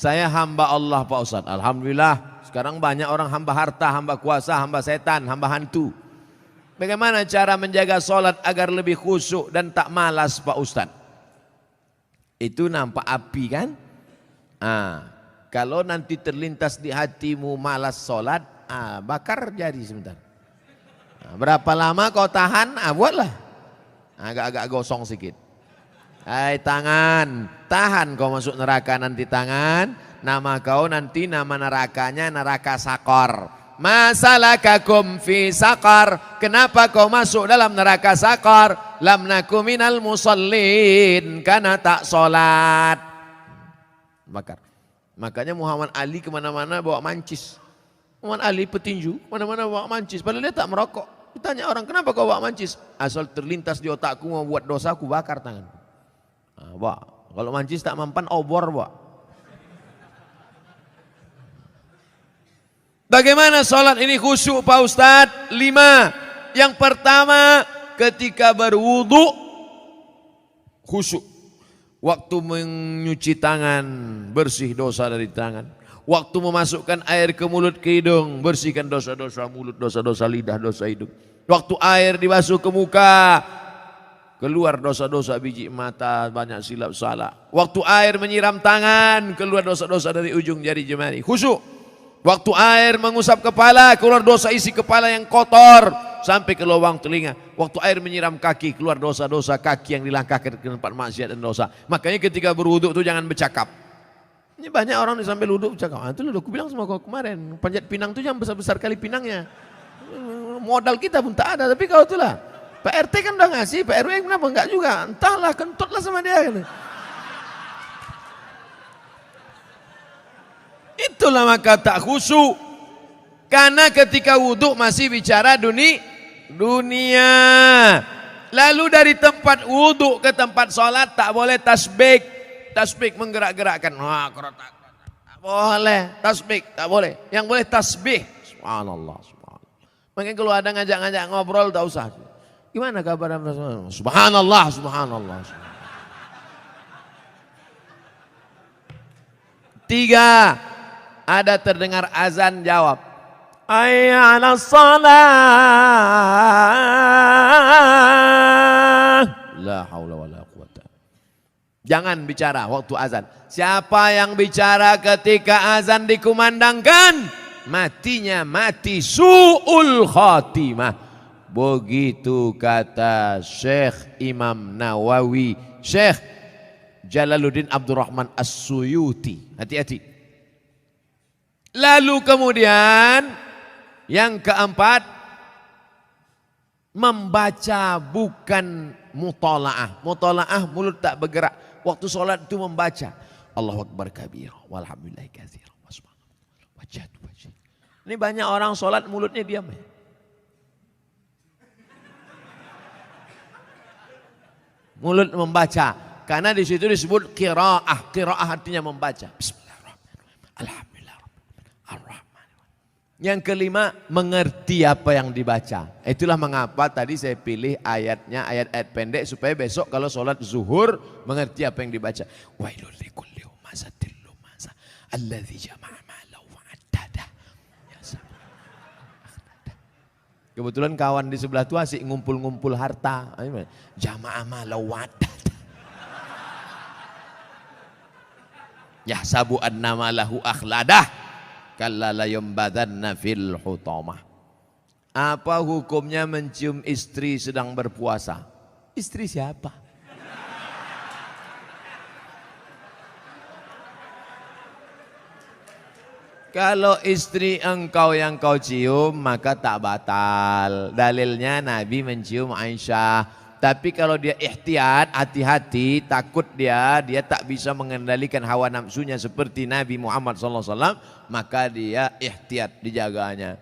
Saya hamba Allah Pak Ustadz. Alhamdulillah sekarang banyak orang hamba harta, hamba kuasa, hamba setan, hamba hantu. Bagaimana cara menjaga sholat agar lebih khusyuk dan tak malas Pak Ustadz? Itu nampak api kan? Kalau nanti terlintas di hatimu malas sholat, bakar jadi sebentar. Berapa lama kau tahan? Buatlah. Agak-agak gosong sedikit. Hai tangan, tahan kau masuk neraka nanti tangan. Nama kau nanti nama nerakanya neraka sakor. Masalakakum fi sakar. Kenapa kau masuk dalam neraka sakar? Lam naku minal musallin, karena tak sholat. Bakar. Makanya Muhammad Ali kemana-mana bawa mancis. Muhammad Ali petinju, kemana-mana bawa mancis. Padahal dia tak merokok. Ditanya orang, kenapa kau bawa mancis? Asal terlintas di otakku mau buat dosa, aku bakar tangan. Kalau mancis tak mempan, obor bawa. Bagaimana sholat ini khusyuk Pak Ustadz? 5. Yang pertama, ketika berwudu khusyuk. Waktu menyuci tangan, bersih dosa dari tangan. Waktu memasukkan air ke mulut ke hidung, bersihkan dosa-dosa mulut, dosa-dosa lidah, dosa hidung. Waktu air dibasuh ke muka, keluar dosa-dosa biji mata, banyak silap salah. Waktu air menyiram tangan, keluar dosa-dosa dari ujung jari jemari. Khusyuk. Waktu air mengusap kepala, keluar dosa isi kepala yang kotor sampai ke lubang telinga. Waktu air menyiram kaki, keluar dosa-dosa kaki yang dilangkahkan ke tempat maksiat dan dosa. Makanya ketika berwuduk itu jangan bercakap. Ini banyak orang sampai wuduk bercakap. Itu udah aku bilang sama kau kemarin, panjat pinang itu jangan besar-besar kali pinangnya. Modal kita pun tak ada, tapi kau itulah. Pak RT kan udah ngasih, Pak RW kenapa enggak juga? Entahlah, kentutlah sama dia. Itulah maka tak khusyuk. Karena ketika wudhu masih bicara dunia. Lalu dari tempat wudhu ke tempat sholat tak boleh tasbih. Tasbih menggerak-gerakkan. Tak boleh. Tasbih tak boleh. Yang boleh tasbih. Subhanallah. Makanya kalau ada ngajak-ngajak ngobrol tak usah. Gimana kabar? Subhanallah. Subhanallah. 3. Ada terdengar azan, jawab. Hayya 'alas shalah. La haula wala quwata. Jangan bicara waktu azan. Siapa yang bicara ketika azan dikumandangkan, matinya mati su'ul khatimah. Begitu kata Syekh Imam Nawawi, Syekh Jalaluddin Abdurrahman As-Suyuti. Hati-hati. Lalu kemudian yang keempat, membaca bukan mutalaah. Mutalaah mulut tak bergerak. Waktu sholat itu membaca. Allahu Akbar kabira, walhamdulillahi katsira, wajhatu wajhi. Ini banyak orang sholat mulutnya diam. Mulut membaca. Karena di situ disebut qiraah. Qiraah artinya membaca. Bismillahirrahmanirrahim. Alhamdulillah. Yang kelima, mengerti apa yang dibaca. Itulah mengapa tadi saya pilih ayatnya, ayat-ayat pendek supaya besok kalau sholat zuhur mengerti apa yang dibaca. Wailul likulli humazatil lumazah alladzi jama'a malahu wa'addada. Kebetulan kawan di sebelah itu asik ngumpul-ngumpul harta. Jama'a malahu wa'addada. Yahsabu anna malahu akhladah. Kalla la yumbadanna fil hutamah. Apa hukumnya mencium istri sedang berpuasa? Istri siapa? Kalau istri engkau yang kau cium maka tak batal. Dalilnya Nabi mencium Aisyah. Tapi kalau dia ihtiyat, hati-hati, takut dia tak bisa mengendalikan hawa nafsunya seperti Nabi Muhammad SAW, maka dia ihtiyat, dijaganya.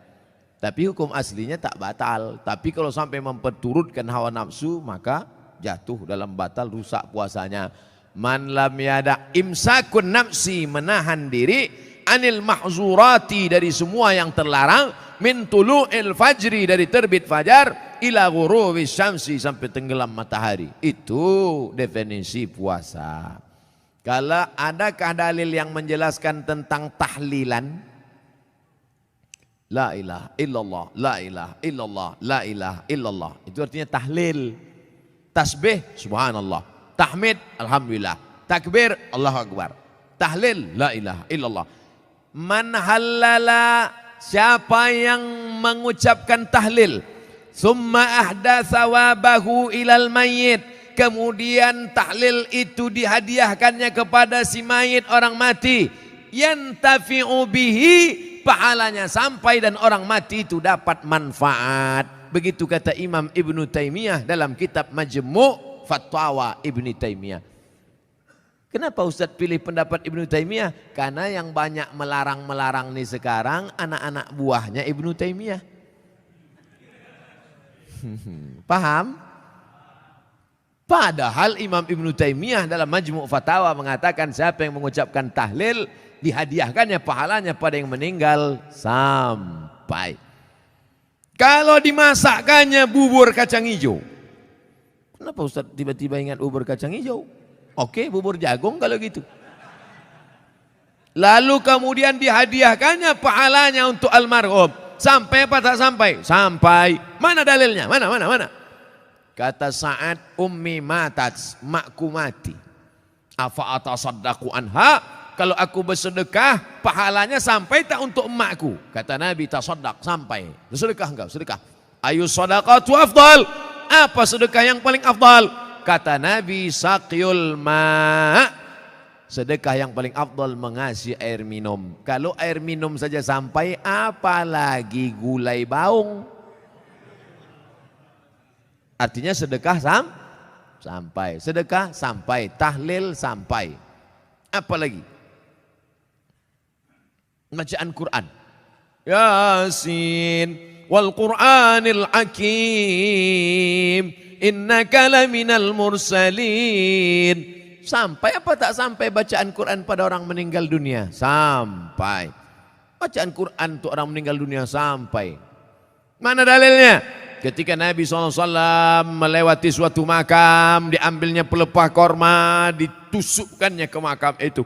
Tapi hukum aslinya tak batal. Tapi kalau sampai memperturutkan hawa nafsu, maka jatuh dalam batal, rusak puasanya. Man lam yada imsakun nafsi, menahan diri, anil mahzurati, dari semua yang terlarang, min tulu'il fajri, dari terbit fajar, ila ghurubis syamsi, sampai tenggelam matahari. Itu definisi puasa. Kalau adakah dalil yang menjelaskan tentang tahlilan? La ilaha illallah, la ilaha illallah, la ilaha illallah. Itu artinya tahlil. Tasbih, subhanallah. Tahmid, alhamdulillah. Takbir, Allahu Akbar. Tahlil, la ilaha illallah. Man halala, siapa yang mengucapkan tahlil, summa ahda thawabahu ilal mayyit, kemudian tahlil itu dihadiahkannya kepada si mayit, orang mati, yantafi'u bihi, pahalanya sampai dan orang mati itu dapat manfaat. Begitu kata Imam Ibnu Taimiyah dalam kitab Majmu' Fatwa Ibnu Taimiyah. Kenapa Ustaz pilih pendapat Ibnu Taimiyah? Karena yang banyak melarang-melarang nih sekarang anak-anak buahnya Ibnu Taimiyah. Paham? Padahal Imam Ibnu Taimiyah dalam Majmu' Fatawa mengatakan siapa yang mengucapkan tahlil dihadiahkannya pahalanya pada yang meninggal sampai. Kalau dimasakkannya bubur kacang hijau. Kenapa Ustaz tiba-tiba ingat bubur kacang hijau? Oke, bubur jagung kalau gitu. Lalu kemudian dihadiahkannya pahalanya untuk almarhum. Sampai apa tak sampai? Sampai. Mana dalilnya? Mana? Kata Sa'ad, ummi matat, makku mati. Afa atasaddaqu anha, kalau aku bersedekah, pahalanya sampai tak untuk emakku? Kata Nabi, tasaddaq, sampai. Sedekah enggak? Sedekah. Ayu sadaqatu afdal. Apa sedekah yang paling afdal? Kata Nabi, saqyul ma'. Sedekah yang paling afdal mengasih air minum. Kalau air minum saja sampai, apalagi gulai baung. Artinya sedekah sampai. Sedekah sampai. Tahlil sampai. Apa lagi? Bacaan Quran. Yasin wal Qur'anil Hakim. Innaka laminal mursalin. Sampai apa tak sampai bacaan Quran pada orang meninggal dunia? Sampai. Bacaan Quran untuk orang meninggal dunia sampai. Mana dalilnya? Ketika Nabi SAW melewati suatu makam, diambilnya pelepah korma, ditusukkannya ke makam itu.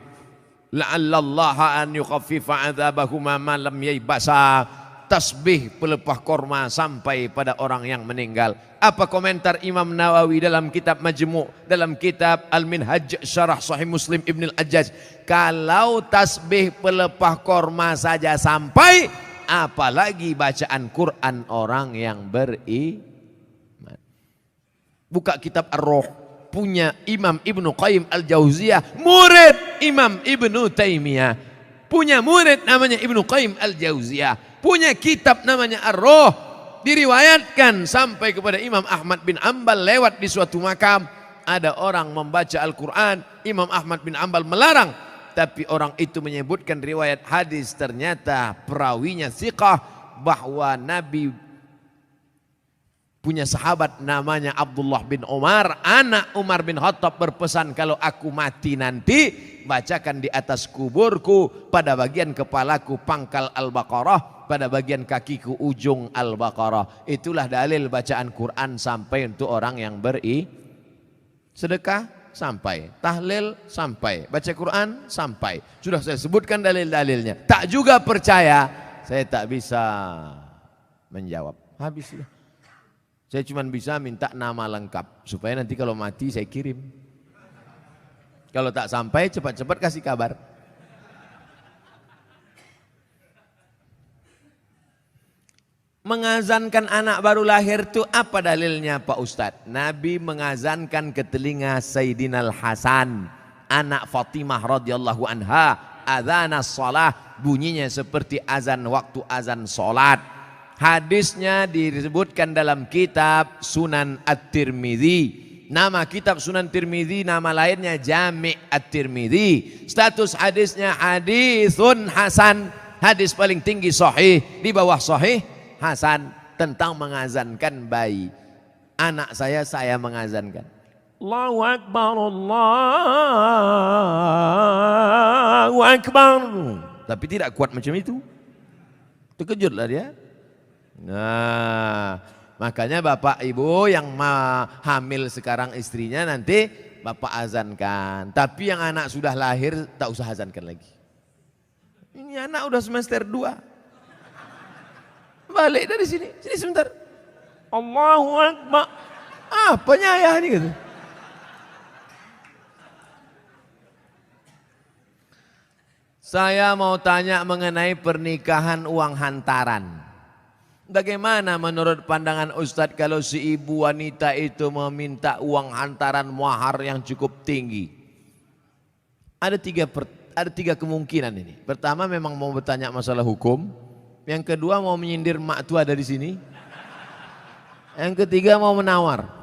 La'allallaha an yukhaffifa adzabahuma ma lam yaybasa. Tasbih pelepah korma sampai pada orang yang meninggal. Apa komentar Imam Nawawi dalam kitab Majmu', dalam kitab Al-Minhaj Syarah Sahih Muslim Ibn Al-Ajjaj? Kalau tasbih pelepah korma saja sampai, apalagi bacaan Quran orang yang beriman. Buka kitab Ar-Ruh, punya Imam Ibnu Qayyim Al-Jauziyah, murid Imam Ibnu Taimiyah. Punya murid namanya Ibnu Qayyim Al-Jauziyah. Punya kitab namanya Ar-Ruh, diriwayatkan sampai kepada Imam Ahmad bin Ambal lewat di suatu makam. Ada orang membaca Al-Quran, Imam Ahmad bin Ambal melarang. Tapi orang itu menyebutkan riwayat hadis, ternyata perawinya thiqah, bahwa Nabi punya sahabat namanya Abdullah bin Umar, anak Umar bin Khattab, berpesan, kalau aku mati nanti, bacakan di atas kuburku, pada bagian kepalaku pangkal Al-Baqarah, pada bagian kakiku ujung Al-Baqarah. Itulah dalil bacaan Quran sampai untuk orang yang sedekah sampai, tahlil sampai, baca Quran sampai. Sudah saya sebutkan dalil-dalilnya. Tak juga percaya, saya tak bisa menjawab. Habis sudah. Saya cuma bisa minta nama lengkap supaya nanti kalau mati saya kirim. Kalau tak sampai, cepat-cepat kasih kabar. Mengazankan anak baru lahir itu apa dalilnya Pak Ustadz? Nabi mengazankan ke telinga Sayyidina Al-Hasan, anak Fatimah radhiyallahu anha, adzanas shalah, bunyinya seperti azan waktu azan salat. Hadisnya disebutkan dalam kitab Sunan At-Tirmidzi. Nama kitab Sunan Tirmidzi, nama lainnya Jami' At-Tirmidzi. Status hadisnya hadisun hasan, hadis paling tinggi sahih, di bawah sahih hasan, tentang mengazankan bayi. Anak saya mengazankan. Allahu Akbar, Allahu Akbar. Tapi tidak kuat macam itu. Terkejutlah dia. Nah, makanya bapak ibu yang hamil sekarang istrinya nanti bapak azankan. Tapi yang anak sudah lahir tak usah azankan lagi. Ini anak udah semester 2. Balik dari sini, sini sebentar. Allahu Akbar. Apanya ayah ini gitu. Saya mau tanya mengenai pernikahan uang hantaran. Bagaimana menurut pandangan Ustadz kalau si ibu wanita itu meminta uang hantaran mahar yang cukup tinggi? Ada tiga kemungkinan ini. Pertama memang mau bertanya masalah hukum. Yang kedua mau menyindir mak tua dari sini. Yang ketiga mau menawar.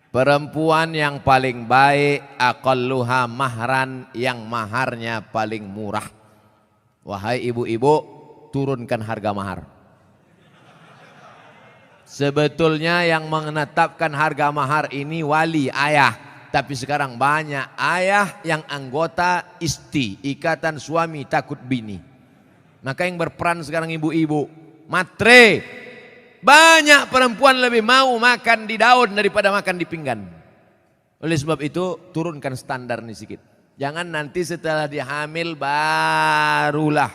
Perempuan yang paling baik aqalluha mahran, yang maharnya paling murah. Wahai ibu-ibu, turunkan harga mahar. Sebetulnya yang menetapkan harga mahar ini wali, ayah. Tapi sekarang banyak ayah yang anggota isti, ikatan suami takut bini. Maka yang berperan sekarang ibu-ibu, matre. Banyak perempuan lebih mau makan di daun daripada makan di pinggan. Oleh sebab itu turunkan standar nih sedikit. Jangan nanti setelah dia hamil barulah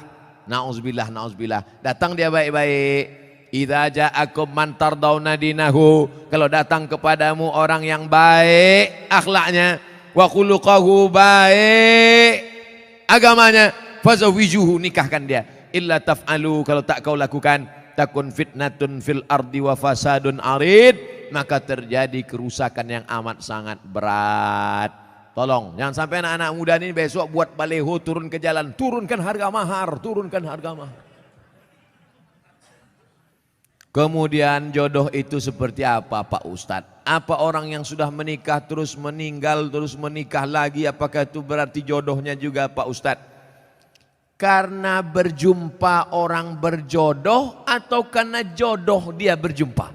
na'udzubillah datang dia baik-baik. Idza ja'akum man tardawna dinahu, kalau datang kepadamu orang yang baik akhlaknya, wa khuluquhu, baik agamanya, fazawijuhu, nikahkan dia. Illa taf'alu, kalau tak kau lakukan, takun fitnatun fil ardi wa fasadun arid, maka terjadi kerusakan yang amat sangat berat. Tolong jangan sampai anak-anak muda ini besok buat baleho turun ke jalan, turunkan harga mahar, turunkan harga mahar. Kemudian jodoh itu seperti apa Pak Ustadz? Apa orang yang sudah menikah terus meninggal terus menikah lagi, apakah itu berarti jodohnya juga Pak Ustadz? Karena berjumpa orang berjodoh atau karena jodoh dia berjumpa?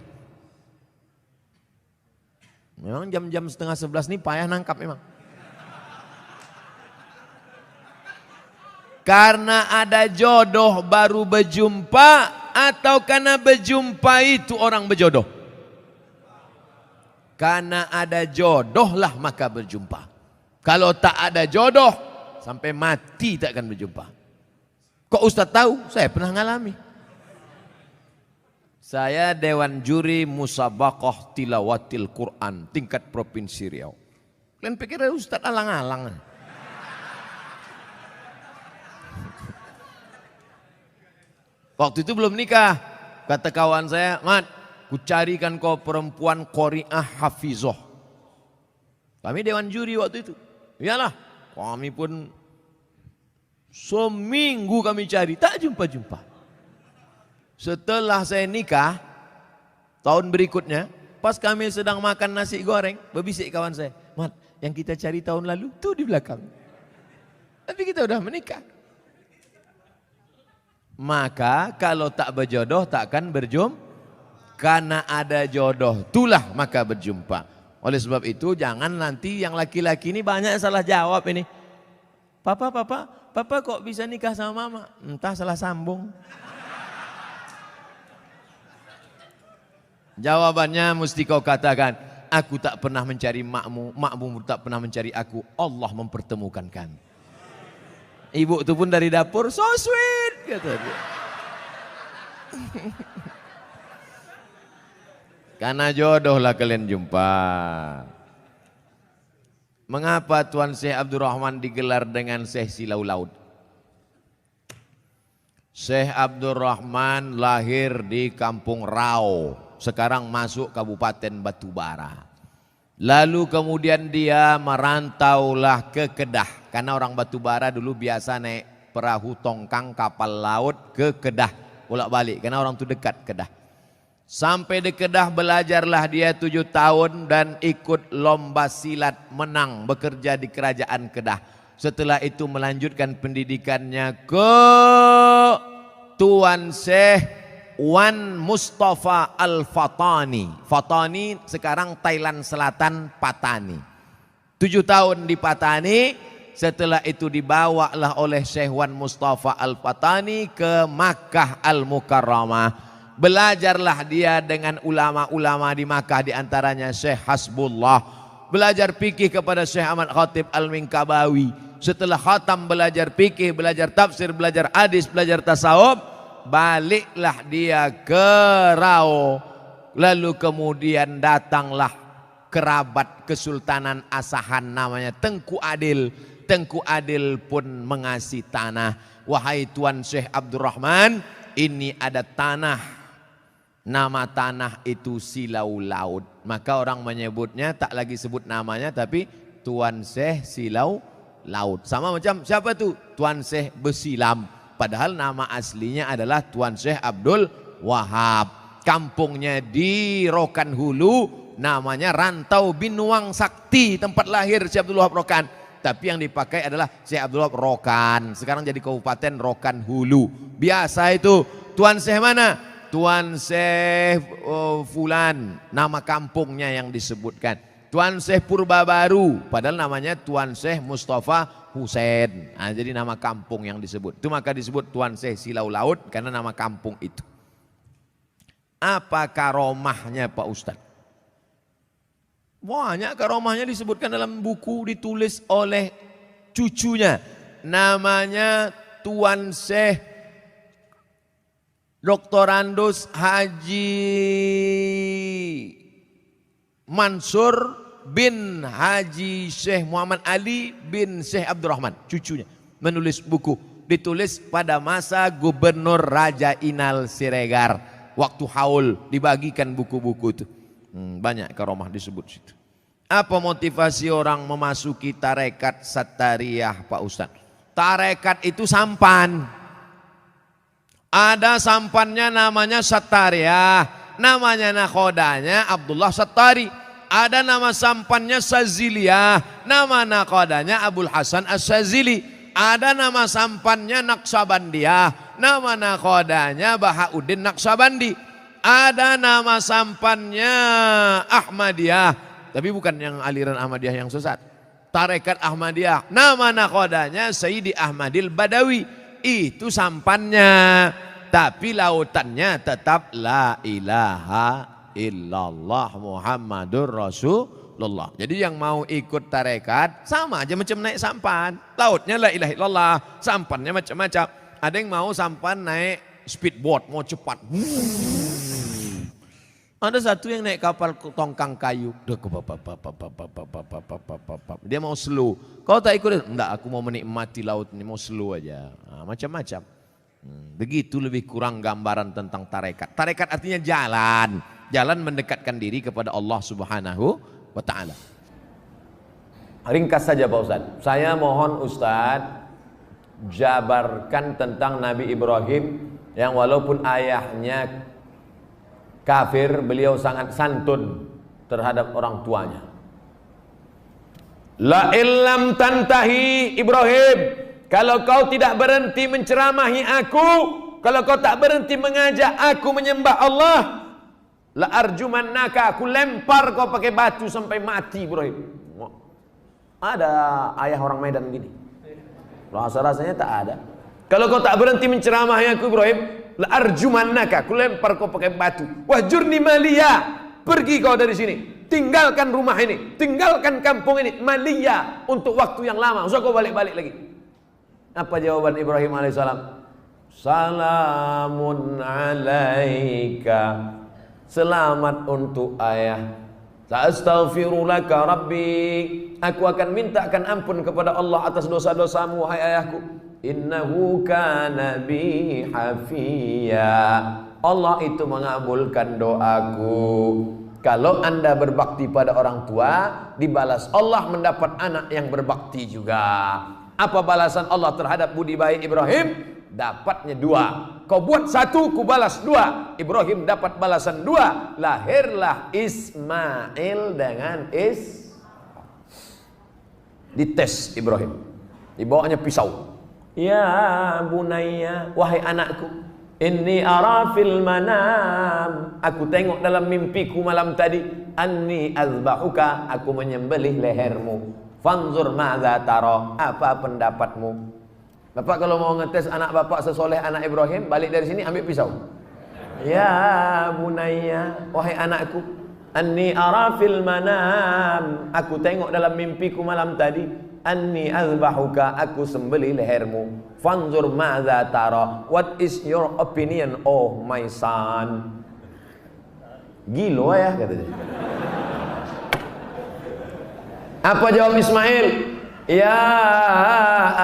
Memang jam-jam setengah 11 ini payah nangkap memang. Karena ada jodoh baru berjumpa atau karena berjumpa itu orang berjodoh? Karena ada jodoh lah maka berjumpa. Kalau tak ada jodoh sampai mati tak akan berjumpa. Kok Ustaz tahu? Saya pernah ngalami. Saya Dewan Juri Musabaqah Tilawatil Quran tingkat Provinsi Riau. Kalian pikir Ustaz alang-alang? Waktu itu belum nikah. Kata kawan saya, Mat, ku carikan kau perempuan qori'ah hafizoh. Kami Dewan Juri waktu itu. Iyalah, kami pun seminggu kami cari, tak jumpa-jumpa. Setelah saya nikah, tahun berikutnya, pas kami sedang makan nasi goreng, berbisik kawan saya, Mat, yang kita cari tahun lalu, tuh di belakang. Tapi kita udah menikah. Maka kalau tak berjodoh, tak akan berjumpa. Karena ada jodoh, itulah maka berjumpa. Oleh sebab itu, jangan nanti yang laki-laki ini banyak salah jawab ini. Papa kok bisa nikah sama mama? Entah salah sambung. Jawabannya mesti kau katakan, aku tak pernah mencari makmu, makmu tak pernah mencari aku, Allah mempertemukan kami. Ibu itu pun dari dapur, so sweet, kata dia. Karena jodoh lah kalian jumpa. Mengapa Tuan Syekh Abdul Rahman digelar dengan Syekh Silau Laut? Syekh Abdul Rahman lahir di Kampung Rau, sekarang masuk Kabupaten Batubara. Lalu kemudian dia merantaulah ke Kedah, karena orang Batubara dulu biasa naik perahu tongkang kapal laut ke Kedah, bolak-balik, karena orang itu dekat Kedah. Sampai di Kedah belajarlah dia 7 tahun dan ikut lomba silat, menang, bekerja di kerajaan Kedah. Setelah itu melanjutkan pendidikannya ke Tuan Syekh Wan Mustafa Al-Fatani. Fatani sekarang Thailand Selatan, Patani. 7 tahun di Patani, setelah itu dibawalah oleh Syekh Wan Mustafa Al-Fatani ke Makkah Al-Mukarramah. Belajarlah dia dengan ulama-ulama di Makkah, di antaranya Syekh Hasbullah, belajar fikih kepada Syekh Ahmad Khatib Al-Minkabawi. Setelah khatam belajar fikih, belajar tafsir, belajar hadis, belajar tasawuf, baliklah dia ke Rao. Lalu kemudian datanglah kerabat Kesultanan Asahan namanya Tengku Adil. Tengku Adil pun mengasih tanah. Wahai Tuan Syekh Abdurrahman, ini ada tanah. Nama tanah itu Silau Laut. Maka orang menyebutnya tak lagi sebut namanya tapi Tuan Syekh Silau Laut. Sama macam siapa tu? Tuan Syekh Besilam. Padahal nama aslinya adalah Tuan Syekh Abdul Wahab. Kampungnya di Rokan Hulu, namanya Rantau Binuang Sakti, tempat lahir Syekh Abdul Wahab Rokan. Tapi yang dipakai adalah Syekh Abdul Wahab Rokan. Sekarang jadi Kabupaten Rokan Hulu. Biasa itu. Tuan Syekh mana? Tuan Syekh Fulan. Nama kampungnya yang disebutkan. Tuan Syekh Purbabaru. Padahal namanya Tuan Syekh Mustafa Husain. Nah, jadi nama kampung yang disebut. Itu maka disebut Tuan Syekh Silau Laut karena nama kampung itu. Apa karomahnya Pak Ustadz? Banyak karomahnya disebutkan dalam buku ditulis oleh cucunya. Namanya Tuan Syekh Doktorandus Haji Mansur bin Haji Syekh Muhammad Ali bin Syekh Abdurrahman. Cucunya menulis buku. Ditulis pada masa Gubernur Raja Inal Siregar. Waktu haul dibagikan buku-buku itu. Banyak karomah disebut situ. Apa motivasi orang memasuki tarekat Sattariyah Pak Ustadz? Tarekat itu sampan. Ada sampannya namanya Sattariyah. Namanya nakhodanya Abdullah Sattari. Ada nama sampannya Saziliyah. Nama nakhodanya Abul Hasan As-Sazili. Ada nama sampannya Naqsabandiyah. Nama nakhodanya Bahauddin Naqsabandi. Ada nama sampannya Ahmadiyah. Tapi bukan yang aliran Ahmadiyah yang sesat. Tarekat Ahmadiyah. Nama nakhodanya Sayyidi Ahmadil Badawi. Itu sampannya. Tapi lautannya tetap La ilaha illallah Muhammadur Rasulullah. Jadi yang mau ikut tarekat sama aja macam naik sampan. Lautnya La ilaha illallah. Sampannya macam-macam. Ada yang mau sampan naik speedboat, mau cepat. Ada satu yang naik kapal tongkang kayu. Dia mau slow. Kau tak ikut? Enggak, aku mau menikmati laut ini, mau slow aja. Nah, macam-macam. Begitu lebih kurang gambaran tentang tarekat. Tarekat artinya jalan. Jalan mendekatkan diri kepada Allah Subhanahu wa ta'ala. Ringkas saja Pak Ustadz. Saya mohon Ustadz jabarkan tentang Nabi Ibrahim yang walaupun ayahnya kafir, beliau sangat santun terhadap orang tuanya. La illam tantahi Ibrahim, kalau kau tidak berhenti menceramahi aku, kalau kau tak berhenti mengajak aku menyembah Allah, la arjumannaka, aku lempar kau pakai batu sampai mati Ibrahim. Ada ayah orang Medan gini. Rasa-rasanya tak ada. Kalau kau tak berhenti menceramahi aku Ibrahim, la arjumannaka, aku lempar kau pakai batu. Wahjurni maliya, pergi kau dari sini. Tinggalkan rumah ini, tinggalkan kampung ini, maliya, untuk waktu yang lama. Usah kau balik-balik lagi. Apa jawaban Ibrahim alaihissalam? Salamun alaika, selamat untuk ayah. Sa'astaghfirulaka rabbi, aku akan mintakan ampun kepada Allah atas dosa-dosamu wahai ayahku. Innahu kana bi hafiya, Allah itu mengabulkan doaku. Kalau anda berbakti pada orang tua, dibalas Allah mendapat anak yang berbakti juga. Apa balasan Allah terhadap budi baik Ibrahim? Dapatnya dua. Kau buat satu, ku balas dua. Ibrahim dapat balasan dua. Lahirlah Ismail dengan dites Ibrahim. Dibawanya pisau. Ya bunayya, wahai anakku, inni ara fil manam, aku tengok dalam mimpiku malam tadi, anni azbahuka, aku menyembelih lehermu. Fanzur madza tara, apa pendapatmu? Bapak kalau mau ngetes anak bapak sesoleh anak Ibrahim, balik dari sini ambil pisau. Ya bunayya, wahai anakku, Anni ara fil manam, aku tengok dalam mimpiku malam tadi. Anni azbahuka, aku sembelih lehermu. Fanzur madza tara, what is your opinion, oh my son? Gila ya katanya. Apa jawab Ismail? Ya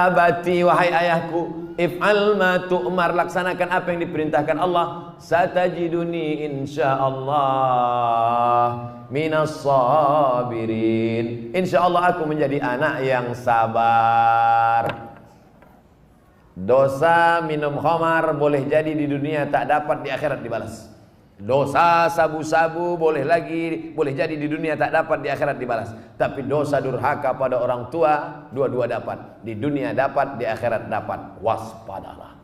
abati, wahai ayahku, if'al ma tu'mar, laksanakan apa yang diperintahkan Allah. Satajiduni insyaallah minas sabirin. Insyaallah aku menjadi anak yang sabar. Dosa minum khamar boleh jadi di dunia tak dapat, di akhirat dibalas. Dosa sabu-sabu boleh jadi di dunia tak dapat, di akhirat dibalas. Tapi dosa durhaka pada orang tua, dua-dua dapat. Di dunia dapat, di akhirat dapat. Waspadalah.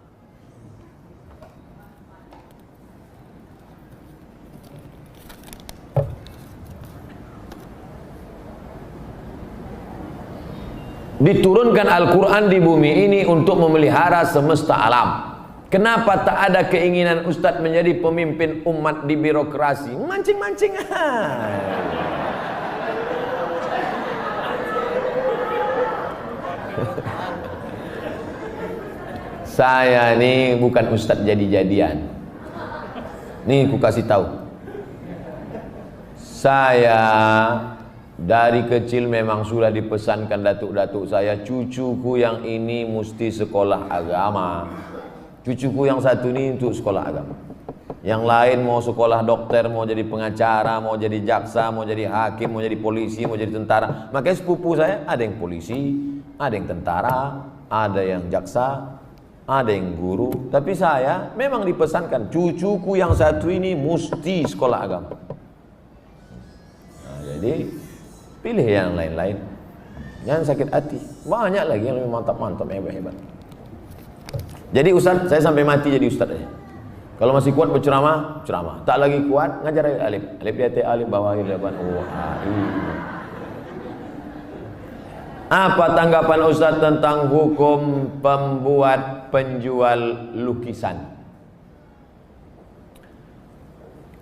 Diturunkan Al-Quran di bumi ini untuk memelihara semesta alam. Kenapa tak ada keinginan Ustadz menjadi pemimpin umat di birokrasi? Mancing-mancing. Saya ini bukan Ustadz jadi-jadian. Nih ku kasih tahu. Saya dari kecil memang sudah dipesankan datuk-datuk saya, cucuku yang ini mesti sekolah agama. Cucuku yang satu ini untuk sekolah agama. Yang lain mau sekolah dokter, mau jadi pengacara, mau jadi jaksa, mau jadi hakim, mau jadi polisi, mau jadi tentara. Makanya sepupu saya ada yang polisi, ada yang tentara, ada yang jaksa, ada yang guru. Tapi saya memang dipesankan, cucuku yang satu ini mesti sekolah agama. Nah, jadi pilih yang lain-lain. Jangan sakit hati. Banyak lagi yang lebih mantap-mantap, hebat-hebat. Jadi Ustaz, saya sampai mati jadi Ustaz aja. Kalau masih kuat berceramah, ceramah. Tak lagi kuat, ngajar alif. Alif di atas alif, bawah alif depan. Apa tanggapan Ustaz tentang hukum pembuat penjual lukisan?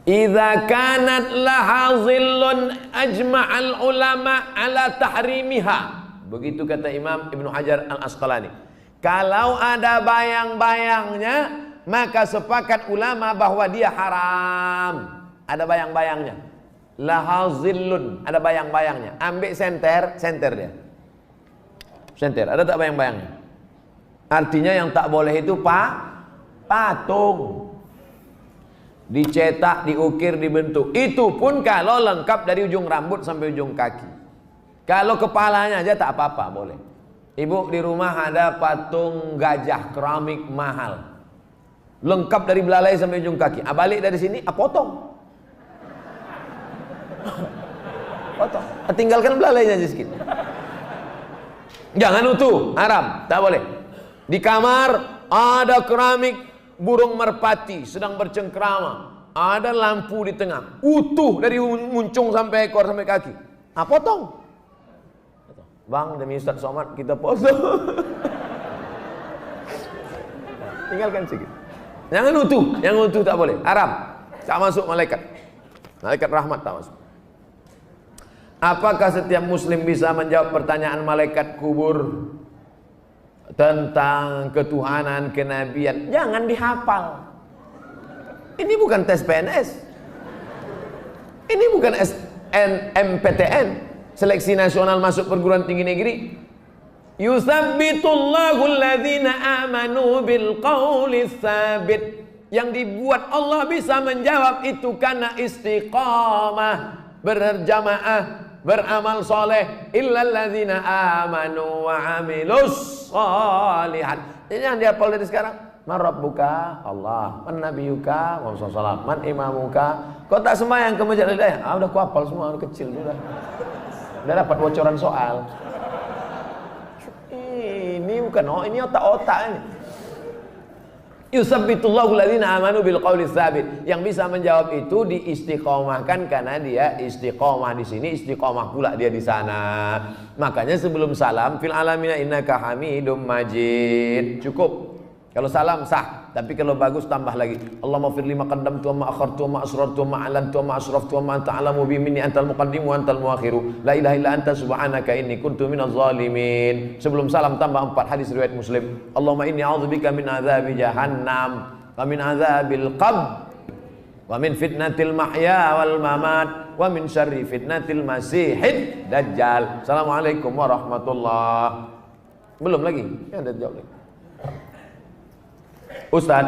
Idza kanat laha zillun ajma'al ulama ala tahrimiha. Begitu kata Imam Ibnu Hajar Al-Asqalani. Kalau ada bayang-bayangnya, maka sepakat ulama bahwa dia haram. Ada bayang-bayangnya. Laha zillun, ada bayang-bayangnya. Ambil senter dia. Senter, ada tak bayang-bayangnya? Artinya yang tak boleh itu patung. Dicetak, diukir, dibentuk. Itu pun kalau lengkap dari ujung rambut sampai ujung kaki. Kalau kepalanya aja tak apa-apa, boleh. Ibu di rumah ada patung gajah keramik mahal, lengkap dari belalai sampai ujung kaki. Balik dari sini, potong. Potong. Tinggalkan belalainya aja sedikit. Jangan utuh, haram, tak boleh. Di kamar ada keramik burung merpati sedang bercengkrama, ada lampu di tengah, utuh dari muncung sampai ekor sampai kaki. Potong. Bang, demi Ustaz Somad kita potong. Tinggalkan sedikit. Jangan utuh, yang utuh tak boleh, haram. Tak masuk malaikat. Malaikat rahmat tak masuk. Apakah setiap muslim bisa menjawab pertanyaan malaikat kubur tentang ketuhanan, kenabian? Jangan dihafal. Ini bukan tes PNS. Ini bukan SNMPTN, Seleksi Nasional Masuk Perguruan Tinggi Negeri. Yutsabbitullahu alladzina amanu bil qawli tsabit. Yang dibuat Allah bisa menjawab itu karena istiqamah, berjamaah, beramal soleh. Illalladzina amanu wa amilus shalihat. Jadi jangan dihafal dari sekarang. Man rabbuka? Allah. Man nabiyuka? Muhammad SAW. Man imamuka? Kau tak sembahyang ke masjid Hidayah? Udah ku hafal semua, udah kecil sudah. Udah dapat bocoran soal. Ini bukan ini otak-otak ini. Yusabbitullahu alladzina amanu bil qawli tsabit. Yang bisa menjawab itu diistiqomahkan karena dia istiqomah di sini, istiqomah pula dia di sana. Makanya sebelum salam, fil alamina innaka hamidum majid. Cukup. Kalau salam sah. Tapi kalau bagus tambah lagi. Allahumma firli ma qaddamtu wa ma akhartu wa ma asrartu wa ma a'lantu wa ma asraftu wa ma anta a'lamu bi minni antal muqaddim wa antal muakhiru. La ilaha illa anta subhanaka inni kuntu minaz zalimin. Sebelum salam tambah 4 hadis riwayat Muslim. Allahumma inni a'udzubika min adzabi jahannam wa min adzabil qabr wa min fitnatil mahya wal mamat wa min syarri fitnatil masihid dajjal. Assalamualaikum warahmatullahi. Belum lagi? Ya ada jawab lagi. Ustaz,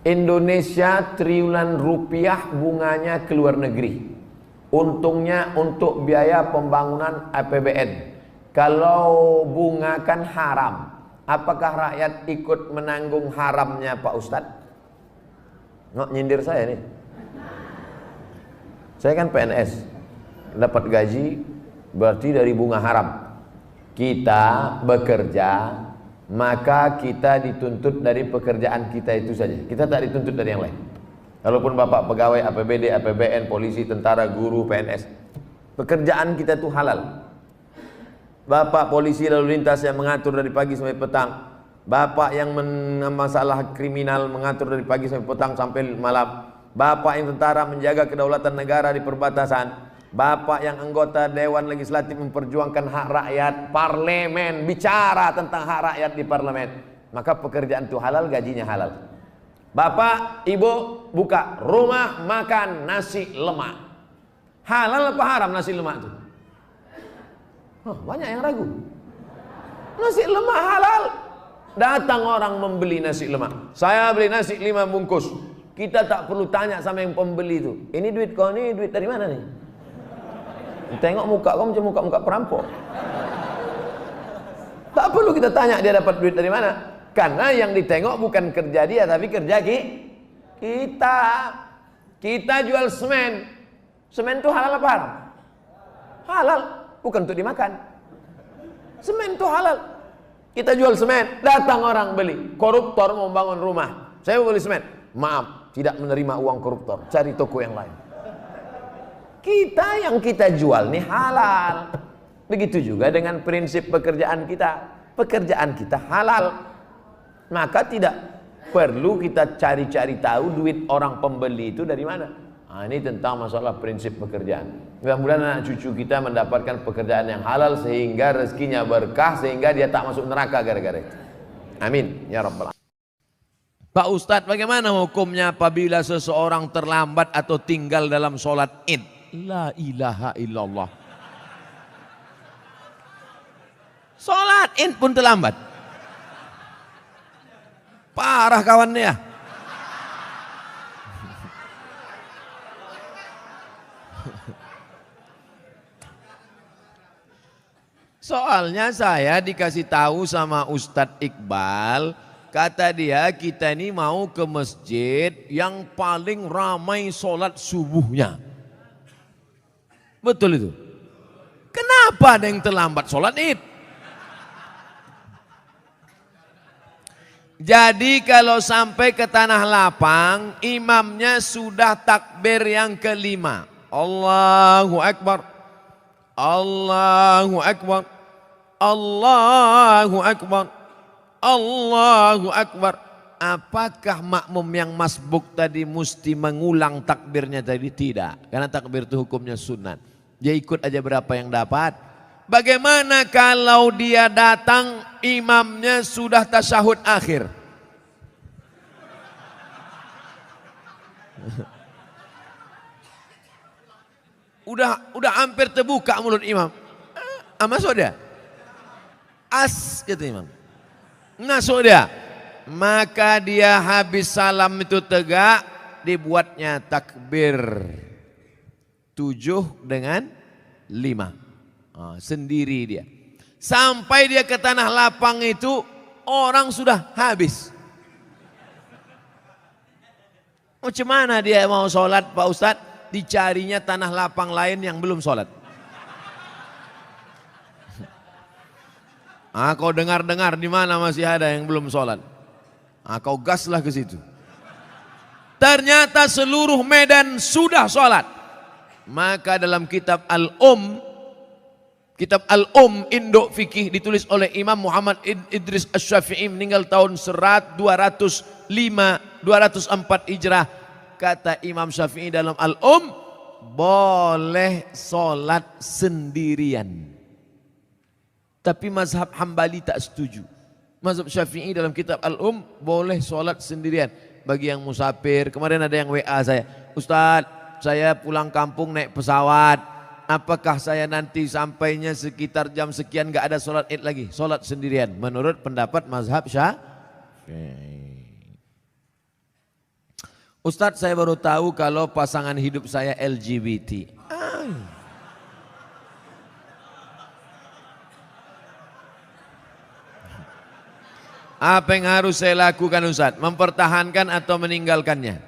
Indonesia triliunan rupiah bunganya ke luar negeri. Untungnya untuk biaya pembangunan APBN. Kalau bunga kan haram, apakah rakyat ikut menanggung haramnya Pak Ustaz? Nggak nyindir saya nih. Saya kan PNS, dapat gaji berarti dari bunga haram. Kita bekerja, maka kita dituntut dari pekerjaan kita itu saja. Kita tak dituntut dari yang lain. Walaupun bapak pegawai APBD, APBN, polisi, tentara, guru, PNS, pekerjaan kita itu halal. Bapak polisi lalu lintas yang mengatur dari pagi sampai petang, bapak yang masalah kriminal mengatur dari pagi sampai petang sampai malam, bapak yang tentara menjaga kedaulatan negara di perbatasan, bapak yang anggota Dewan Legislatif memperjuangkan hak rakyat, parlemen bicara tentang hak rakyat di parlemen, maka pekerjaan itu halal, gajinya halal. Bapak, ibu buka rumah makan nasi lemak, halal apa haram nasi lemak itu? Banyak yang ragu. Nasi lemak halal. Datang orang membeli nasi lemak, saya beli nasi 5 bungkus. Kita tak perlu tanya sama yang pembeli itu, ini duit kau, ini duit dari mana nih? Tengok muka kau macam muka-muka perampok. Tak perlu kita tanya dia dapat duit dari mana, karena yang ditengok bukan kerja dia tapi kerja kita. Kita jual semen. Semen itu halal apa haram? Halal, bukan untuk dimakan. Semen itu halal. Kita jual semen, datang orang beli. Koruptor mau bangun rumah, saya mau beli semen. Maaf, tidak menerima uang koruptor, cari toko yang lain. Kita yang kita jual nih halal. Begitu juga dengan prinsip pekerjaan kita. Pekerjaan kita halal, maka tidak perlu kita cari-cari tahu duit orang pembeli itu dari mana. Ini tentang masalah prinsip pekerjaan. Mudah-mudahan anak cucu kita mendapatkan pekerjaan yang halal sehingga rezekinya berkah, sehingga dia tak masuk neraka gara-gara itu. Amin ya rabbal alamin. Pak Ustadz, bagaimana hukumnya apabila seseorang terlambat atau tinggal dalam sholat Id? La ilaha illallah. Sholat Id pun terlambat. Parah kawannya ya. Soalnya saya dikasih tahu sama Ustadz Iqbal, kata dia kita ini mau ke masjid yang paling ramai sholat subuhnya. Betul itu. Kenapa ada yang terlambat sholat Id? Jadi kalau sampai ke tanah lapang, imamnya sudah takbir yang kelima. Allahu Akbar. Allahu Akbar. Allahu Akbar. Allahu Akbar. Apakah makmum yang masbuk tadi mesti mengulang takbirnya tadi? Tidak. Karena takbir itu hukumnya sunat. Dia ikut aja berapa yang dapat. Bagaimana kalau dia datang imamnya sudah tasyahud akhir? Udah hampir terbuka mulut imam. Masuk dia. As kata imam. Masuk dia. Maka dia habis salam itu tegak, dibuatnya takbir 7 dengan 5. Sendiri dia. Sampai dia ke tanah lapang itu orang sudah habis. Macam mana dia mau sholat Pak Ustadz? Dicarinya tanah lapang lain yang belum sholat. Kau dengar-dengar di mana masih ada yang belum sholat. Kau gaslah ke situ. Ternyata seluruh medan sudah sholat. Maka dalam kitab Kitab Induk Fikih ditulis oleh Imam Muhammad Idris Asy-Syafi'i meninggal tahun 204 Hijrah. Kata Imam Syafi'i dalam boleh sholat sendirian. Tapi mazhab Hambali tak setuju. Mazhab Syafi'i dalam kitab boleh sholat sendirian. Bagi yang musafir, kemarin ada yang WA saya, Ustadz, saya pulang kampung naik pesawat. Apakah saya nanti sampainya sekitar jam sekian gak ada sholat id lagi? Sholat sendirian menurut pendapat mazhab Syafi'i. Ustadz, saya baru tahu kalau pasangan hidup saya LGBT. Apa yang harus saya lakukan Ustadz? Mempertahankan atau meninggalkannya?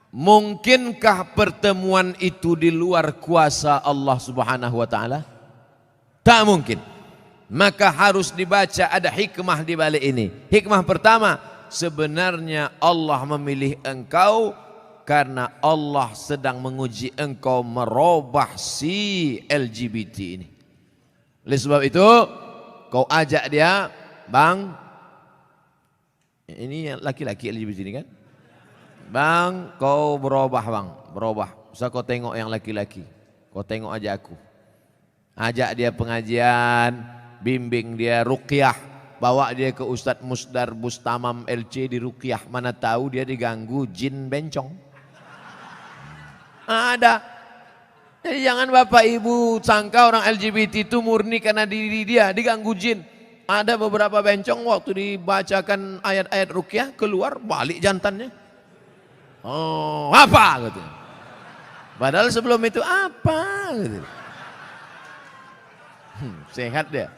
Mungkinkah pertemuan itu di luar kuasa Allah Subhanahu wa taala? Tak mungkin. Maka harus dibaca, ada hikmah di balik ini. Hikmah pertama, sebenarnya Allah memilih engkau karena Allah sedang menguji engkau merubah si LGBT ini. Oleh sebab itu, kau ajak dia, Bang, ini laki-laki LGBT ini kan? Bang, kau berubah bang, berubah. Usah kau tengok yang laki-laki, kau tengok aja aku. Ajak dia pengajian, bimbing dia ruqyah, bawa dia ke Ustadz Musdar Bustamam LC di ruqyah. Mana tahu dia diganggu jin bencong. Ada. Jadi jangan bapak ibu sangka orang LGBT itu murni karena diri dia, diganggu jin. Ada beberapa bencong waktu dibacakan ayat-ayat ruqyah keluar balik jantannya. Oh, apa gitu. Padahal sebelum itu apa gitu. Sehat dia.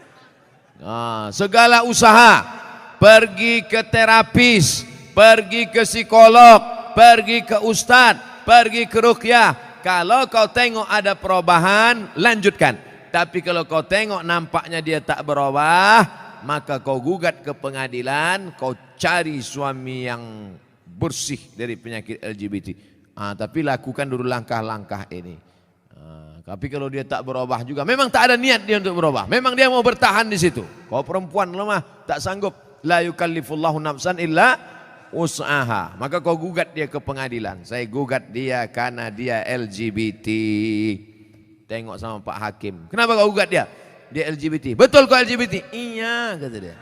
Segala usaha, pergi ke terapis, pergi ke psikolog, pergi ke ustadz, pergi ke ruqyah. Kalau kau tengok ada perubahan, lanjutkan. Tapi kalau kau tengok nampaknya dia tak berubah, maka kau gugat ke pengadilan, kau cari suami yang bersih dari penyakit LGBT. Tapi lakukan dulu langkah-langkah ini. Tapi kalau dia tak berubah juga, memang tak ada niat dia untuk berubah. Memang dia mau bertahan di situ. Kau perempuan lemah, tak sanggup. La yukallifullahu nafsan illa wus'aha. Maka kau gugat dia ke pengadilan. Saya gugat dia karena dia LGBT. Tengok sama Pak Hakim. Kenapa kau gugat dia? Dia LGBT. Betul kau LGBT? Iya, kata dia.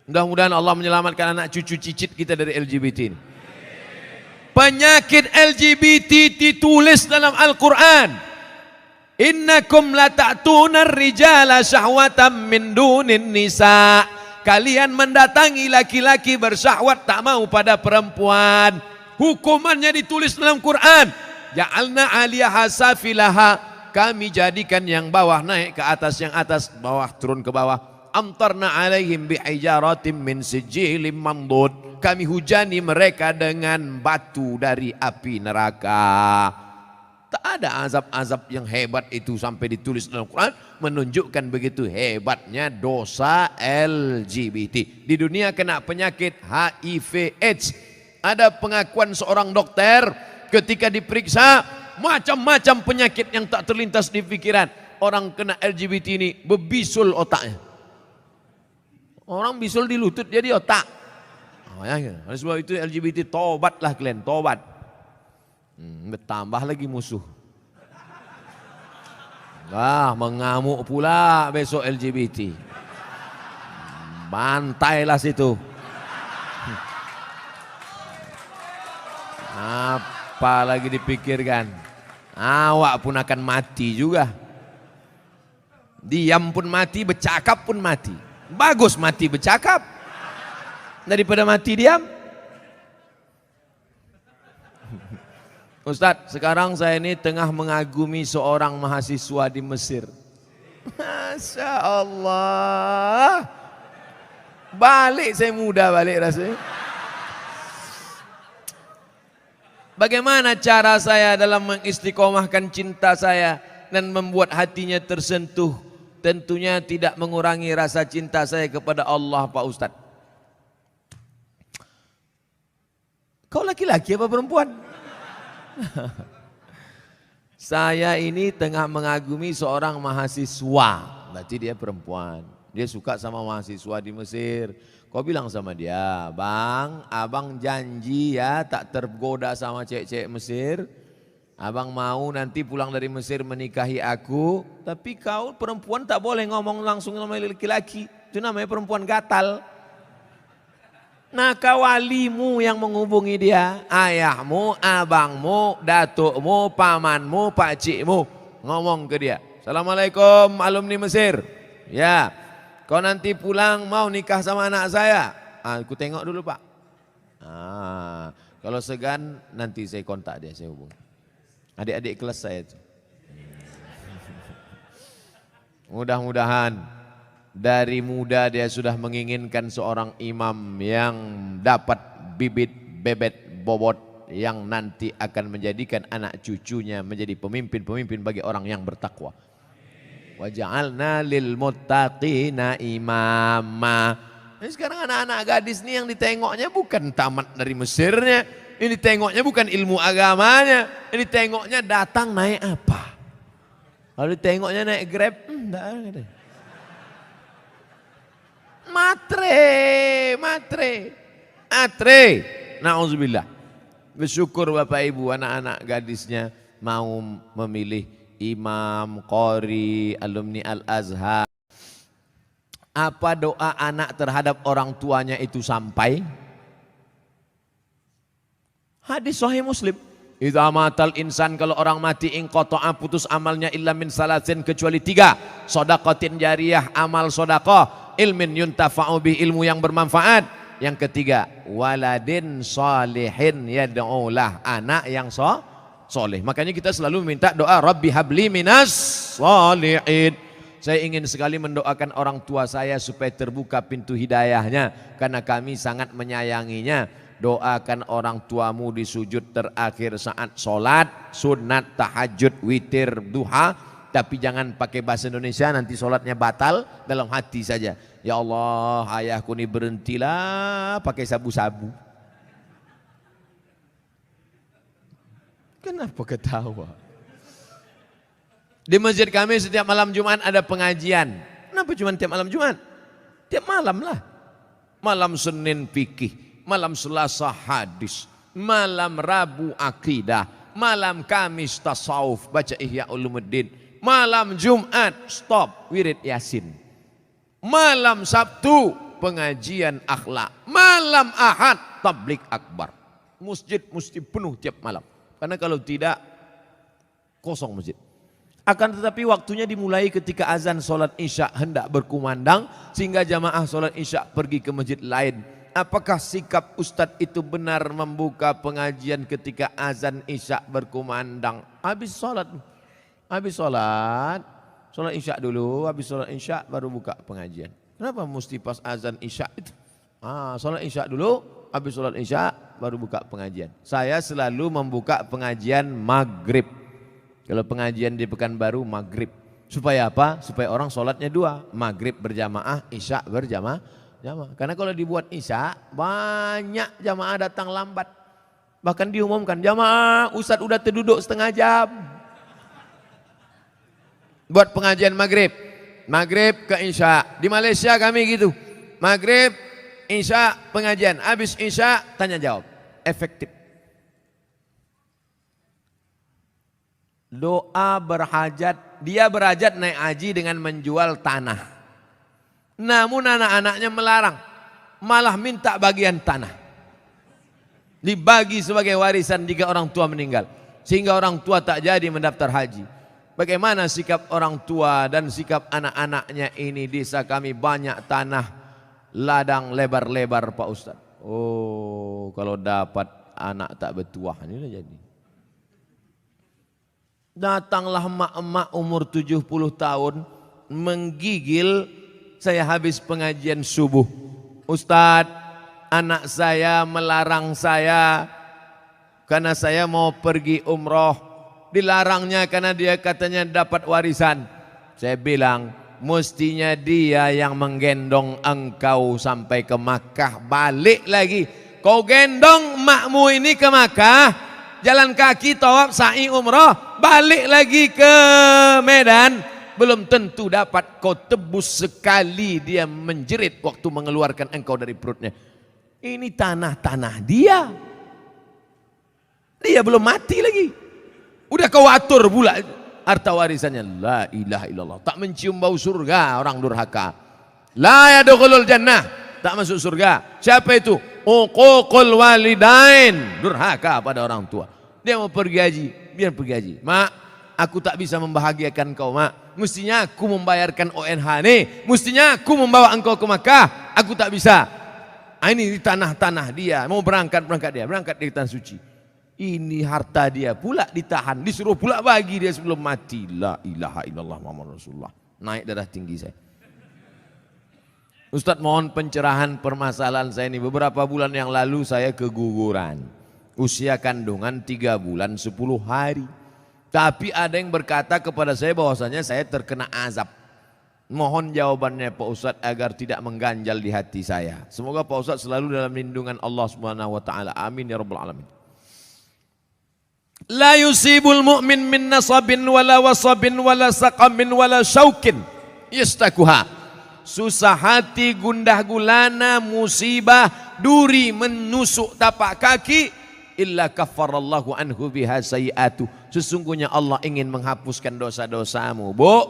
Mudah-mudahan Allah menyelamatkan anak cucu cicit kita dari LGBT ini. Penyakit LGBT ditulis dalam Al-Quran. Innakum la ta'tuna rijala syahwatan min dunin nisa. Kalian mendatangi laki-laki bersyahwat tak mau pada perempuan. Hukumannya ditulis dalam Quran. Ja'alna 'aliyaha safilaha. Kami jadikan yang bawah naik ke atas, yang atas bawah turun ke bawah. Amtarna alaihim bihijaratim min sijilin mandud. Kami hujani mereka dengan batu dari api neraka. Tak ada azab-azab yang hebat itu sampai ditulis dalam Quran, menunjukkan begitu hebatnya dosa LGBT. Di dunia kena penyakit HIV AIDS. Ada pengakuan seorang dokter ketika diperiksa, macam-macam penyakit yang tak terlintas di pikiran. Orang kena LGBT ini berbisul otaknya. Orang bisul di lutut, dia di otak. Oleh sebab itu LGBT tobatlah kalian, tobat. Bertambah lagi musuh. Mengamuk pula besok LGBT. Bantailah situ. Apa lagi dipikirkan? Awak pun akan mati juga. Diam pun mati, bercakap pun mati. Bagus mati bercakap daripada mati diam. Ustadz, sekarang saya ini tengah mengagumi seorang mahasiswa di Mesir. Masya Allah. Balik saya muda balik rasanya. Bagaimana cara saya dalam mengistiqomahkan cinta saya dan membuat hatinya tersentuh tentunya tidak mengurangi rasa cinta saya kepada Allah Pak Ustadz. Kau laki-laki apa perempuan? Saya ini tengah mengagumi seorang mahasiswa, berarti dia perempuan. Dia suka sama mahasiswa di Mesir. Kau bilang sama dia, bang, abang janji ya tak tergoda sama cewek-cewek Mesir. Abang mau nanti pulang dari Mesir menikahi aku. Tapi kau perempuan tak boleh ngomong langsung sama laki-laki. Itu namanya perempuan gatal. Nah walimu yang menghubungi dia, ayahmu, abangmu, datukmu, pamanmu, pakcikmu, ngomong ke dia, Assalamualaikum alumni Mesir, ya kau nanti pulang mau nikah sama anak saya, aku tengok dulu pak, kalau segan nanti saya kontak dia, saya hubungi, adik-adik kelas saya itu. Mudah-mudahan dari muda dia sudah menginginkan seorang imam yang dapat bibit bebet bobot yang nanti akan menjadikan anak cucunya menjadi pemimpin-pemimpin bagi orang yang bertakwa. Wa ja'alna lil muttaqina imama. Ini sekarang anak-anak gadis nih yang ditengoknya bukan tamat dari Mesirnya, ini tengoknya bukan ilmu agamanya, ini tengoknya datang naik apa. Kalau ditengoknya naik Grab, enggak ada. Matre, na'udzubillah. Bersyukur Bapak Ibu anak-anak gadisnya mau memilih imam, qori, alumni Al-Azhar. Apa doa anak terhadap orang tuanya itu sampai? Hadis Sahih Muslim. Idza matal insan, kalau orang mati inqata'a, putus amalnya illa min salasin, kecuali 3. Shadaqatin jariyah, amal sedekah, ilmin yuntafa'u bih, ilmu yang bermanfaat. Yang ketiga, waladin salihin yad'ulah, anak yang soleh. Makanya kita selalu minta doa Rabbi habli minas salihin. Saya ingin sekali mendoakan orang tua saya supaya terbuka pintu hidayahnya, karena kami sangat menyayanginya. Doakan orang tuamu di sujud terakhir saat sholat, sunat, tahajud, witir, duha. Tapi jangan pakai bahasa Indonesia, nanti sholatnya batal. Dalam hati saja, ya Allah ayahku ini berhentilah pakai sabu-sabu. Kenapa ketawa? Di masjid kami setiap malam Jumat ada pengajian. Kenapa cuma tiap malam Jumat? Tiap malam lah. Malam Senin fikih, malam Selasa hadis, malam Rabu akidah, malam Kamis tasawuf, baca Ihya Ulumuddin, malam Jumat stop wirid Yasin, malam Sabtu pengajian akhlak, malam Ahad tablik akbar. Masjid mesti penuh tiap malam, karena kalau tidak kosong masjid. Akan tetapi waktunya dimulai ketika azan sholat isya hendak berkumandang, sehingga jamaah sholat isya pergi ke masjid lain. Apakah sikap Ustadz itu benar membuka pengajian ketika azan isya berkumandang? Habis sholat isya dulu, habis sholat isya baru buka pengajian. Kenapa mesti pas azan isya itu? Sholat isya dulu, habis sholat isya baru buka pengajian. Saya selalu membuka pengajian maghrib. Kalau pengajian di Pekanbaru maghrib. Supaya apa? Supaya orang sholatnya 2. Maghrib berjamaah, isya berjamaah. Karena kalau dibuat isya, banyak jamaah datang lambat. Bahkan diumumkan, jamaah Ustadz udah terduduk setengah jam. Buat pengajian maghrib. Maghrib ke isya. Di Malaysia kami gitu. Maghrib, isya, pengajian. Habis isya, tanya jawab. Efektif. Doa berhajat, dia berhajat naik haji dengan menjual tanah. Namun anak-anaknya melarang, malah minta bagian tanah. Dibagi sebagai warisan jika orang tua meninggal. Sehingga orang tua tak jadi mendaftar haji. Bagaimana sikap orang tua dan sikap anak-anaknya ini? Desa kami banyak tanah ladang lebar-lebar Pak Ustadz. Oh, kalau dapat anak tak bertuah, inilah jadi. Datanglah emak-emak umur 70 tahun menggigil. Saya habis pengajian subuh, Ustadz, anak saya melarang saya karena saya mau pergi umroh. Dilarangnya karena dia katanya dapat warisan. Saya bilang, mestinya dia yang menggendong engkau sampai ke Makkah, balik lagi. Kau gendong makmu ini ke Makkah, jalan kaki, tawaf, sa'i, umrah, balik lagi ke Medan, belum tentu dapat kau tebus sekali dia menjerit waktu mengeluarkan engkau dari perutnya. Ini tanah-tanah dia. Dia belum mati lagi. Udah kau atur pula harta warisannya. La ilaha illallah. Tak mencium bau surga orang durhaka. La yadkhulul jannah. Tak masuk surga. Siapa itu? Uququl walidain. Durhaka pada orang tua. Dia mau pergi haji, biar pergi haji. Mak, aku tak bisa membahagiakan kau, mak. Mestinya aku membayarkan ONH nih. Mestinya aku membawa engkau ke Makkah. Aku tak bisa. Ini di tanah-tanah dia. Mau berangkat dia. Berangkat di tanah suci. Ini harta dia pula ditahan. Disuruh pula bagi dia sebelum mati. La ilaha illallah Muhammad Rasulullah. Naik darah tinggi saya. Ustadz mohon pencerahan permasalahan saya ini. Beberapa bulan yang lalu saya keguguran. Usia kandungan 3 bulan 10 hari. Tapi ada yang berkata kepada saya bahwasanya saya terkena azab. Mohon jawabannya Pak Ustadz agar tidak mengganjal di hati saya. Semoga Pak Ustadz selalu dalam lindungan Allah Subhanahu wa taala. Amin ya rabbal alamin. La yusibul mu'min min nasabin wala wasabin wala saqamin wala syaukin yastakuha. Susah hati, gundah gulana, musibah, duri menusuk tapak kaki, illa kaffarallahu anhu biha sayiatu. Sesungguhnya Allah ingin menghapuskan dosa-dosamu. Bu,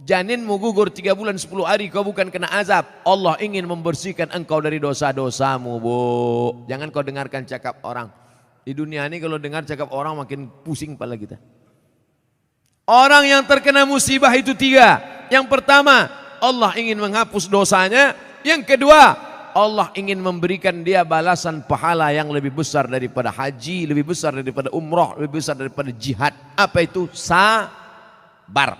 janinmu gugur 3 bulan 10 hari, kau bukan kena azab. Allah ingin membersihkan engkau dari dosa-dosamu, bu. Jangan kau dengarkan cakap orang. Di dunia ini kalau dengar cakap orang makin pusing kepala kita. Orang yang terkena musibah itu 3. Yang pertama, Allah ingin menghapus dosanya. Yang kedua, Allah ingin memberikan dia balasan pahala yang lebih besar daripada haji, lebih besar daripada umrah, lebih besar daripada jihad. Apa itu? Sabar.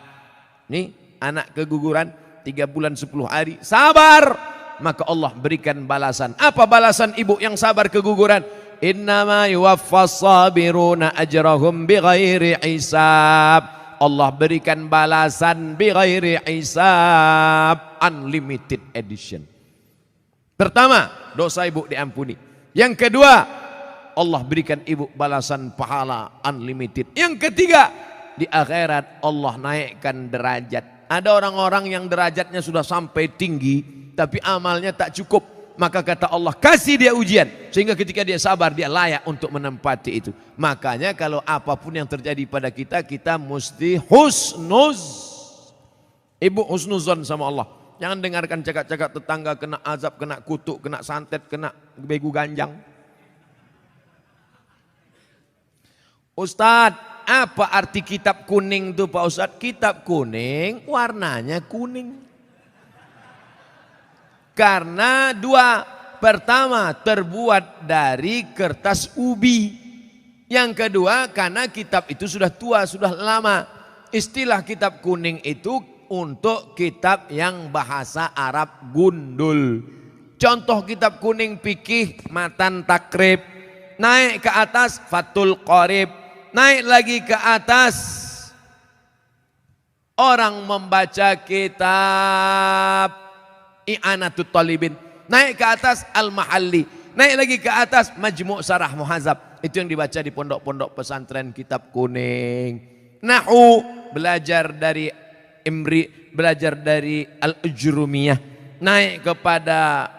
Nih anak keguguran 3 bulan 10 hari, sabar. Maka Allah berikan balasan. Apa balasan ibu yang sabar keguguran? Innama yuwaffas sabiruna ajrahum bighairi hisab. Allah berikan balasan bighairi hisab, unlimited edition. Pertama, dosa ibu diampuni. Yang kedua, Allah berikan ibu balasan pahala unlimited. Yang ketiga, di akhirat Allah naikkan derajat. Ada orang-orang yang derajatnya sudah sampai tinggi, tapi amalnya tak cukup. Maka kata Allah, kasih dia ujian. Sehingga ketika dia sabar, dia layak untuk menempati itu. Makanya kalau apapun yang terjadi pada kita, kita mesti husnuzon sama Allah. Jangan dengarkan cakap-cakap tetangga kena azab, kena kutuk, kena santet, kena begu ganjang. Ustadz, apa arti kitab kuning itu Pak Ustadz? Kitab kuning warnanya kuning. Karena 2, pertama terbuat dari kertas ubi. Yang kedua karena kitab itu sudah tua, sudah lama. Istilah kitab kuning itu untuk kitab yang bahasa Arab gundul. Contoh kitab kuning fikih Matan Takrib. Naik ke atas Fathul Qorib. Naik lagi ke atas orang membaca kitab I'anatul Talibin. Naik ke atas Al-Mahalli. Naik lagi ke atas Majmu' Sarah Muhazab. Itu yang dibaca di pondok-pondok pesantren kitab kuning. Nahu belajar dari Imri, belajar dari Al-Ujrumiyah. Naik kepada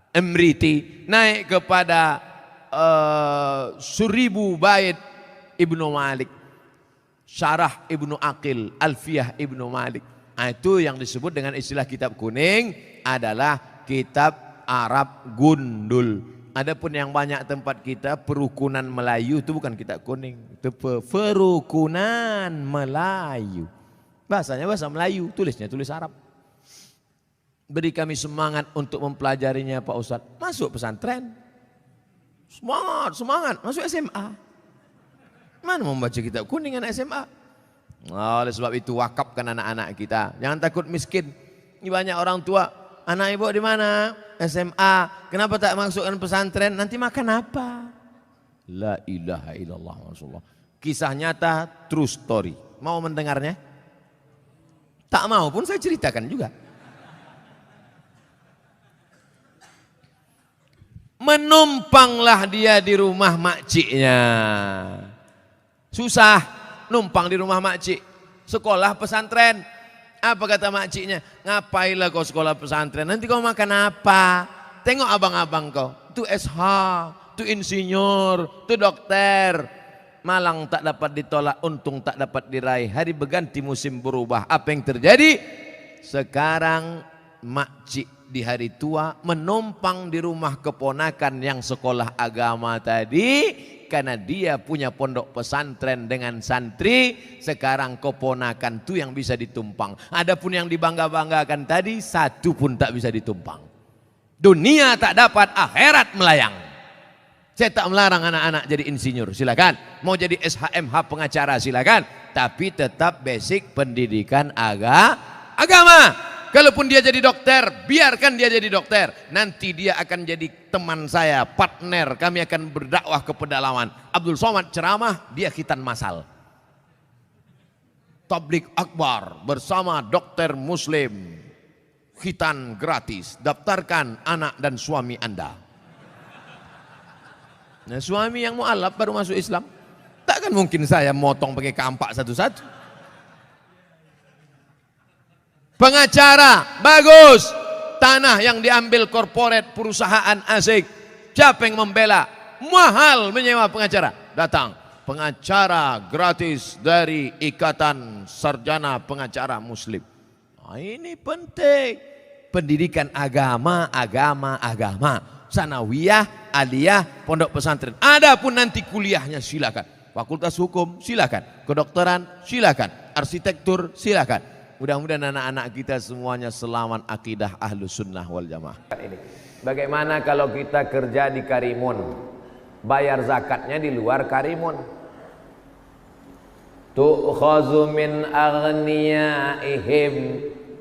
Imriti. Naik kepada Suribu Bait Ibnu Malik. Syarah Ibnu Aqil, Alfiyah Ibnu Malik. Nah, itu yang disebut dengan istilah kitab kuning adalah kitab Arab gundul. Adapun yang banyak tempat kita perukunan Melayu itu bukan kitab kuning, itu perukunan Melayu. Bahasanya bahasa Melayu, tulisnya tulis Arab. Beri kami semangat untuk mempelajarinya Pak Ustadz. Masuk pesantren. Semangat, masuk SMA. Mana membaca kitab kuning anak SMA? Oleh sebab itu wakafkan anak-anak kita. Jangan takut miskin. Ini banyak orang tua, anak ibu di mana? SMA. Kenapa tak masukkan pesantren? Nanti makan apa? La ilaha illallah Rasulullah. Kisah nyata, true story. Mau mendengarnya? Tak mau pun saya ceritakan juga. Menumpanglah dia di rumah makciknya. Susah numpang di rumah makcik. Sekolah pesantren. Apa kata makciknya? Ngapailah kau sekolah pesantren? Nanti kau makan apa? Tengok abang-abang kau. Itu SH, itu insinyur, itu dokter. Malang tak dapat ditolak, untung tak dapat diraih. Hari berganti musim berubah. Apa yang terjadi? Sekarang makcik di hari tua menumpang di rumah keponakan yang sekolah agama tadi, karena dia punya pondok pesantren dengan santri. Sekarang keponakan itu yang bisa ditumpang. Adapun yang dibangga-banggakan tadi, satu pun tak bisa ditumpang. Dunia tak dapat, akhirat melayang. Saya tak melarang anak-anak jadi insinyur, silakan. Mau jadi SHMH pengacara, silakan. Tapi tetap basic pendidikan agama. Kalaupun dia jadi dokter, biarkan dia jadi dokter. Nanti dia akan jadi teman saya, partner. Kami akan berdakwah ke pedalaman. Abdul Somad ceramah, dia khitan masal. Tablik akbar bersama dokter muslim. Khitan gratis. Daftarkan anak dan suami Anda. Nah, suami yang mu'alaf baru masuk Islam. Takkan mungkin saya motong pakai kampak satu-satu. Pengacara, bagus. Tanah yang diambil korporat perusahaan asing. Siapa yang membela? Mahal menyewa pengacara. Datang. Pengacara gratis dari Ikatan Sarjana Pengacara Muslim. Nah, ini penting. Pendidikan agama. Sanawiyah, aliyah, pondok pesantren. Adapun nanti kuliahnya silakan. Fakultas hukum silakan. Kedokteran silakan. Arsitektur silakan. Mudah-mudahan anak-anak kita semuanya selamat akidah ahlus sunnah wal jamaah. Bagaimana kalau kita kerja di Karimun, bayar zakatnya di luar Karimun? Tu'khazu min aghniyaihim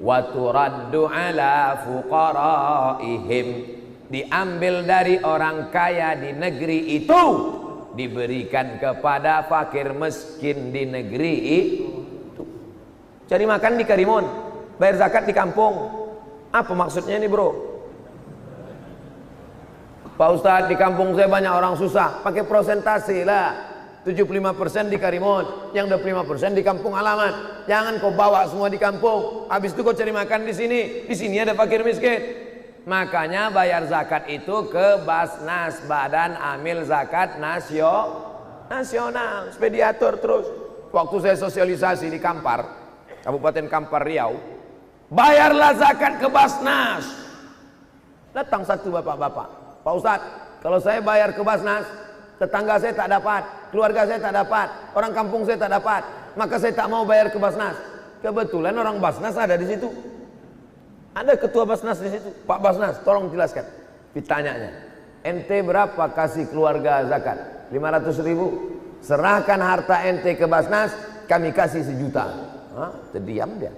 wa turaddu ala fuqaraihim. Diambil dari orang kaya di negeri itu, diberikan kepada fakir miskin di negeri itu. Cari makan di Karimun, bayar zakat di kampung. Apa maksudnya ini bro? Pak Ustadz, di kampung saya banyak orang susah. Pakai prosentase lah. 75% di Karimun, yang 25% di kampung halaman. Jangan kau bawa semua di kampung. Habis itu kau cari makan di sini. Di sini ada fakir miskin. Makanya bayar zakat itu ke Basnas, Badan Amil Zakat Nasional, supaya diatur terus. Waktu saya sosialisasi di Kampar, Kabupaten Kampar Riau, bayarlah zakat ke Basnas. Datang satu bapak-bapak, Pak Ustadz, kalau saya bayar ke Basnas, tetangga saya tak dapat, keluarga saya tak dapat, orang kampung saya tak dapat, maka saya tak mau bayar ke Basnas. Kebetulan orang Basnas ada di situ. Ada ketua Basnas di situ. Pak Basnas, tolong jelaskan. Ditanyanya, ente berapa kasih keluarga zakat? 500.000. Serahkan harta ente ke Basnas, kami kasih 1 juta. Terdiam dia.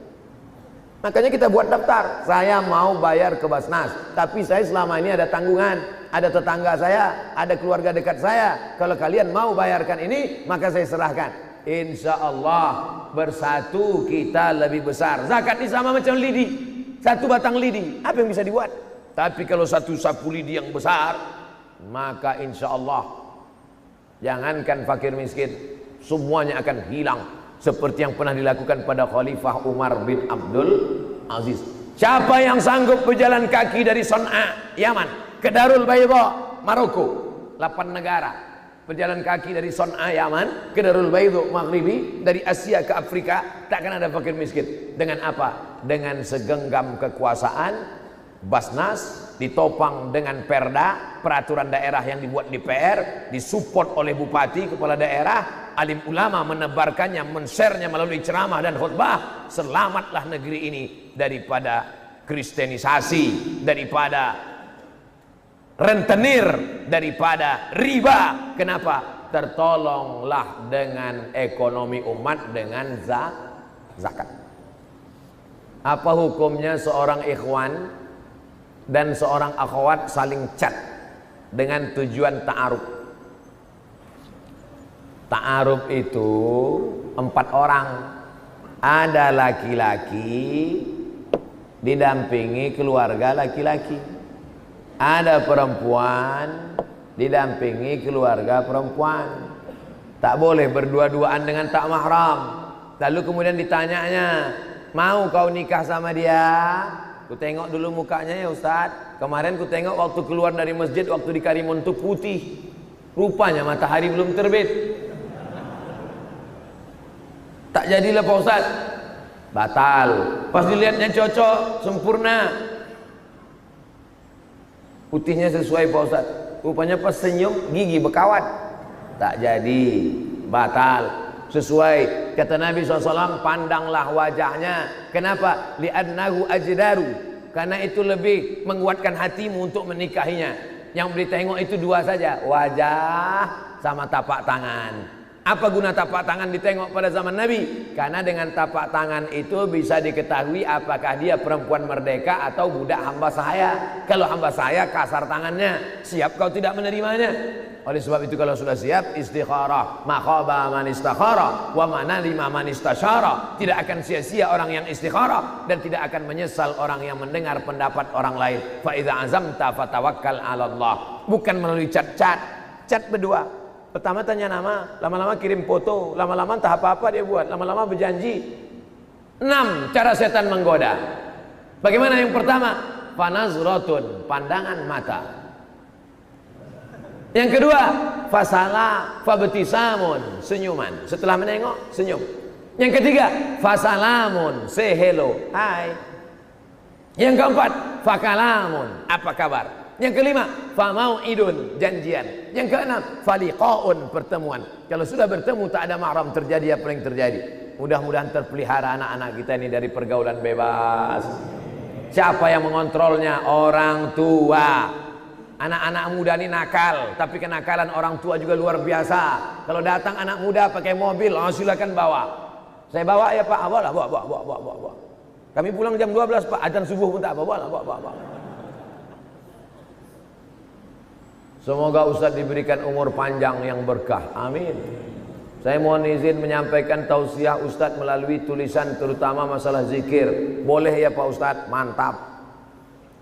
Makanya kita buat daftar. Saya mau bayar ke Basnas, tapi saya selama ini ada tanggungan. Ada tetangga saya, ada keluarga dekat saya. Kalau kalian mau bayarkan ini, maka saya serahkan. Insya Allah bersatu kita lebih besar. Zakat ini sama macam lidi. 1 batang lidi, apa yang bisa dibuat? Tapi kalau 1 sapu lidi yang besar, maka insya Allah jangankan fakir miskin, semuanya akan hilang. Seperti yang pernah dilakukan pada Khalifah Umar bin Abdul Aziz. Siapa yang sanggup berjalan kaki dari Son'a, Yaman, ke Darul Bayda, Maroko, 8 negara. Berjalan kaki dari Son'a, Yaman, ke Darul Bayda, Maghribi, dari Asia ke Afrika, takkan ada fakir miskin. Dengan apa? Dengan segenggam kekuasaan, Basnas ditopang dengan perda, peraturan daerah yang dibuat DPR, disupport oleh bupati, kepala daerah, alim ulama menebarkannya, men-share-nya melalui ceramah dan khutbah. Selamatlah negeri ini daripada kristenisasi, daripada rentenir, daripada riba. Kenapa? Tertolonglah dengan ekonomi umat dengan zakat. Apa hukumnya seorang ikhwan dan seorang akhwat saling chat dengan tujuan ta'aruf? Ta'aruf itu 4 orang. Ada laki-laki didampingi keluarga laki-laki, ada perempuan didampingi keluarga perempuan. Tak boleh berdua-duaan dengan tak mahram. Lalu kemudian ditanyanya, mau kau nikah sama dia? Ku tengok dulu mukanya ya Ustaz. Kemarin ku tengok waktu keluar dari masjid, waktu di Karimun itu putih. Rupanya matahari belum terbit. Tak jadilah Pak Ustaz. Batal. Pas dilihatnya cocok, sempurna. Putihnya sesuai Pak Ustaz. Rupanya pas senyum gigi berkawat. Tak jadi, batal. Sesuai kata Nabi SAW, pandanglah wajahnya. Kenapa? Li'annahu ajdaru. Karena itu lebih menguatkan hatimu untuk menikahinya. Yang boleh tengok itu dua saja, wajah sama tapak tangan. Apa guna tapak tangan ditengok pada zaman Nabi? Karena dengan tapak tangan itu bisa diketahui apakah dia perempuan merdeka atau budak hamba sahaya. Kalau hamba sahaya kasar tangannya, siap kau tidak menerimanya. Oleh sebab itu kalau sudah siap, istikharah. Ma khaba man istakhara wa ma nalima man istasyara. Tidak akan sia-sia orang yang istikharah dan tidak akan menyesal orang yang mendengar pendapat orang lain. Fa idza azamta fatawakkal 'ala Allah. Bukan melalui chat berdua. Pertama tanya nama, lama-lama kirim foto, lama-lama entah apa-apa dia buat, lama-lama berjanji. 6 cara setan menggoda. Bagaimana yang pertama? Fanazratun, pandangan mata. Yang kedua, fasala fabtisamun, senyuman. Setelah menengok, senyum. Yang ketiga, fasalamun, say hello, hai. Yang keempat, fakalamun, apa kabar? Yang kelima, famau'idun, janjian. Yang keenam, faliqaun, pertemuan. Kalau sudah bertemu tak ada mahram, terjadi apa yang terjadi. Mudah-mudahan terpelihara anak-anak kita ini dari pergaulan bebas. Siapa yang mengontrolnya? Orang tua. Anak-anak muda ini nakal, tapi kenakalan orang tua juga luar biasa. Kalau datang anak muda pakai mobil, oh silakan bawa. Saya bawa ya Pak, bawa. Kami pulang jam 12 Pak, azan subuh pun tak bawa. Semoga Ustaz diberikan umur panjang yang berkah. Amin. Saya mohon izin menyampaikan tausiah Ustaz melalui tulisan terutama masalah zikir. Boleh ya Pak Ustaz? Mantap.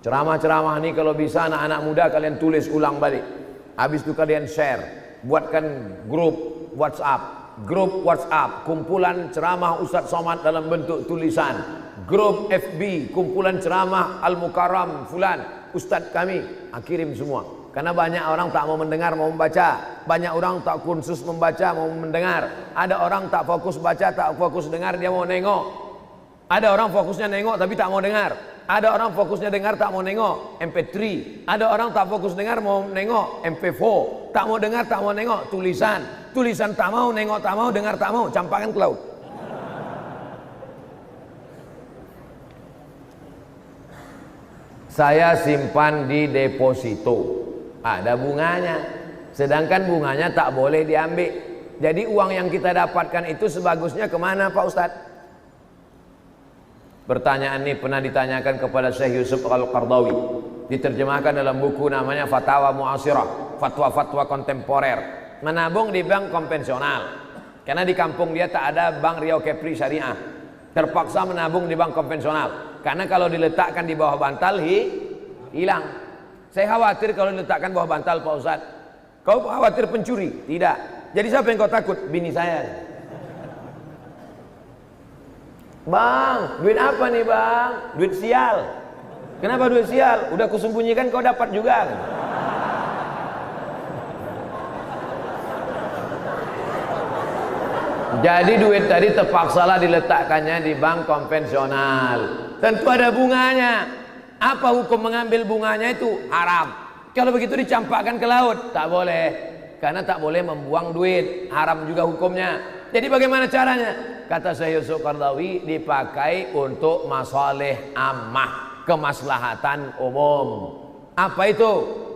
Ceramah-ceramah ini kalau bisa anak-anak muda kalian tulis ulang balik. Habis itu kalian share. Buatkan grup WhatsApp, kumpulan ceramah Ustaz Somad dalam bentuk tulisan. Grup FB, kumpulan ceramah Al-Mukarram fulan, Ustaz kami. Kirim semua. Karena banyak orang tak mau mendengar, mau membaca. Banyak orang tak kursus membaca, mau mendengar. Ada orang tak fokus baca, tak fokus dengar, dia mau nengok. Ada orang fokusnya nengok tapi tak mau dengar. Ada orang fokusnya dengar tak mau nengok, MP3. Ada orang tak fokus dengar mau nengok, MP4. Tak mau dengar, tak mau nengok, tulisan. Tulisan tak mau, nengok tak mau, dengar tak mau, campakkan ke laut. Saya simpan di deposito. Ada bunganya, sedangkan bunganya tak boleh diambil. Jadi uang yang kita dapatkan itu sebagusnya kemana Pak Ustadz? Pertanyaan ini pernah ditanyakan kepada Syekh Yusuf Al-Qardawi, diterjemahkan dalam buku namanya Fatawa Mu'asirah, fatwa-fatwa kontemporer. Menabung di bank konvensional, karena di kampung dia tak ada bank Riau Kepri Syariah. Terpaksa menabung di bank konvensional, karena kalau diletakkan di bawah bantal hilang. Saya khawatir kalau diletakkan bawah bantal Pak Ustaz. Kau khawatir pencuri? Tidak. Jadi siapa yang kau takut? Bini saya. Bang, duit apa nih bang? Duit sial. Kenapa duit sial? Udah kusembunyikan kau dapat juga. Jadi duit tadi terpaksalah diletakkannya di bank konvensional. Tentu ada bunganya. Apa hukum mengambil bunganya itu? Haram. Kalau begitu dicampakkan ke laut, tak boleh. Karena tak boleh membuang duit, haram juga hukumnya. Jadi bagaimana caranya? Kata Syekh Yusuf Qardawi, dipakai untuk masalih ammah, kemaslahatan umum. Apa itu?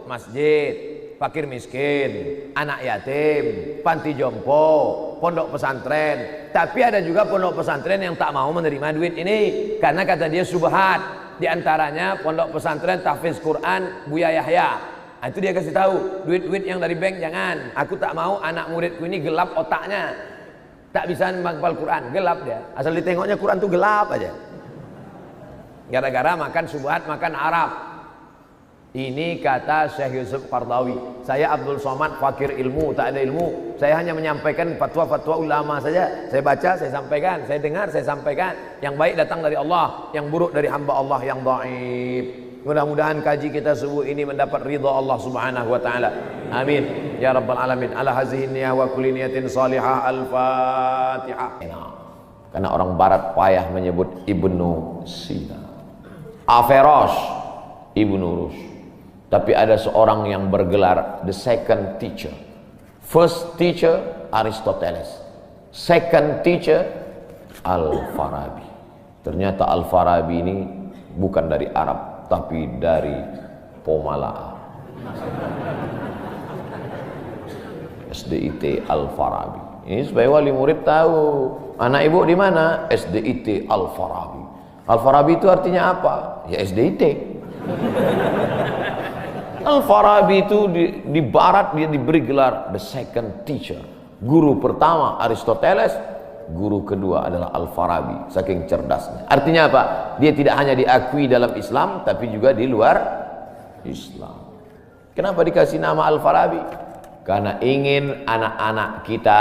Masjid, fakir miskin, anak yatim, panti jompo, pondok pesantren. Tapi ada juga pondok pesantren yang tak mau menerima duit ini, karena kata dia subhat. Di antaranya pondok pesantren tahfiz Quran Buya Yahya. Nah, itu dia kasih tahu, duit-duit yang dari bank jangan. Aku tak mau anak muridku ini gelap otaknya. Tak bisa menghafal Quran, gelap dia. Asal ditengoknya Quran tuh gelap aja. Gara-gara makan subhat, makan Arab. Ini kata Syekh Yusuf Qardawi. Saya Abdul Somad, fakir ilmu, tak ada ilmu. Saya hanya menyampaikan fatwa-fatwa ulama saja. Saya baca, saya sampaikan. Saya dengar, saya sampaikan. Yang baik datang dari Allah, yang buruk dari hamba Allah yang dhaif. Mudah-mudahan kaji kita subuh ini mendapat ridha Allah Subhanahu wa taala. Amin ya rabbal alamin. Ala hazihi niyah wa kulli niyatin salihah. Al-Fatihah. Karena orang barat payah menyebut Ibnu Sina, Averroes, Ibnu Rushd. Tapi ada seorang yang bergelar the second teacher. First teacher Aristoteles, second teacher Al-Farabi. Ternyata Al-Farabi ini bukan dari Arab, tapi dari Pomalaa. SDIT Al-Farabi. Ini supaya wali murid tahu. Anak ibu di mana? SDIT Al-Farabi. Al-Farabi itu artinya apa? Ya SDIT. Al-Farabi itu di barat dia diberi gelar the second teacher. Guru pertama Aristoteles, guru kedua adalah Al-Farabi, saking cerdasnya. Artinya apa? Dia tidak hanya diakui dalam Islam, tapi juga di luar Islam. Kenapa dikasih nama Al-Farabi? Karena ingin anak-anak kita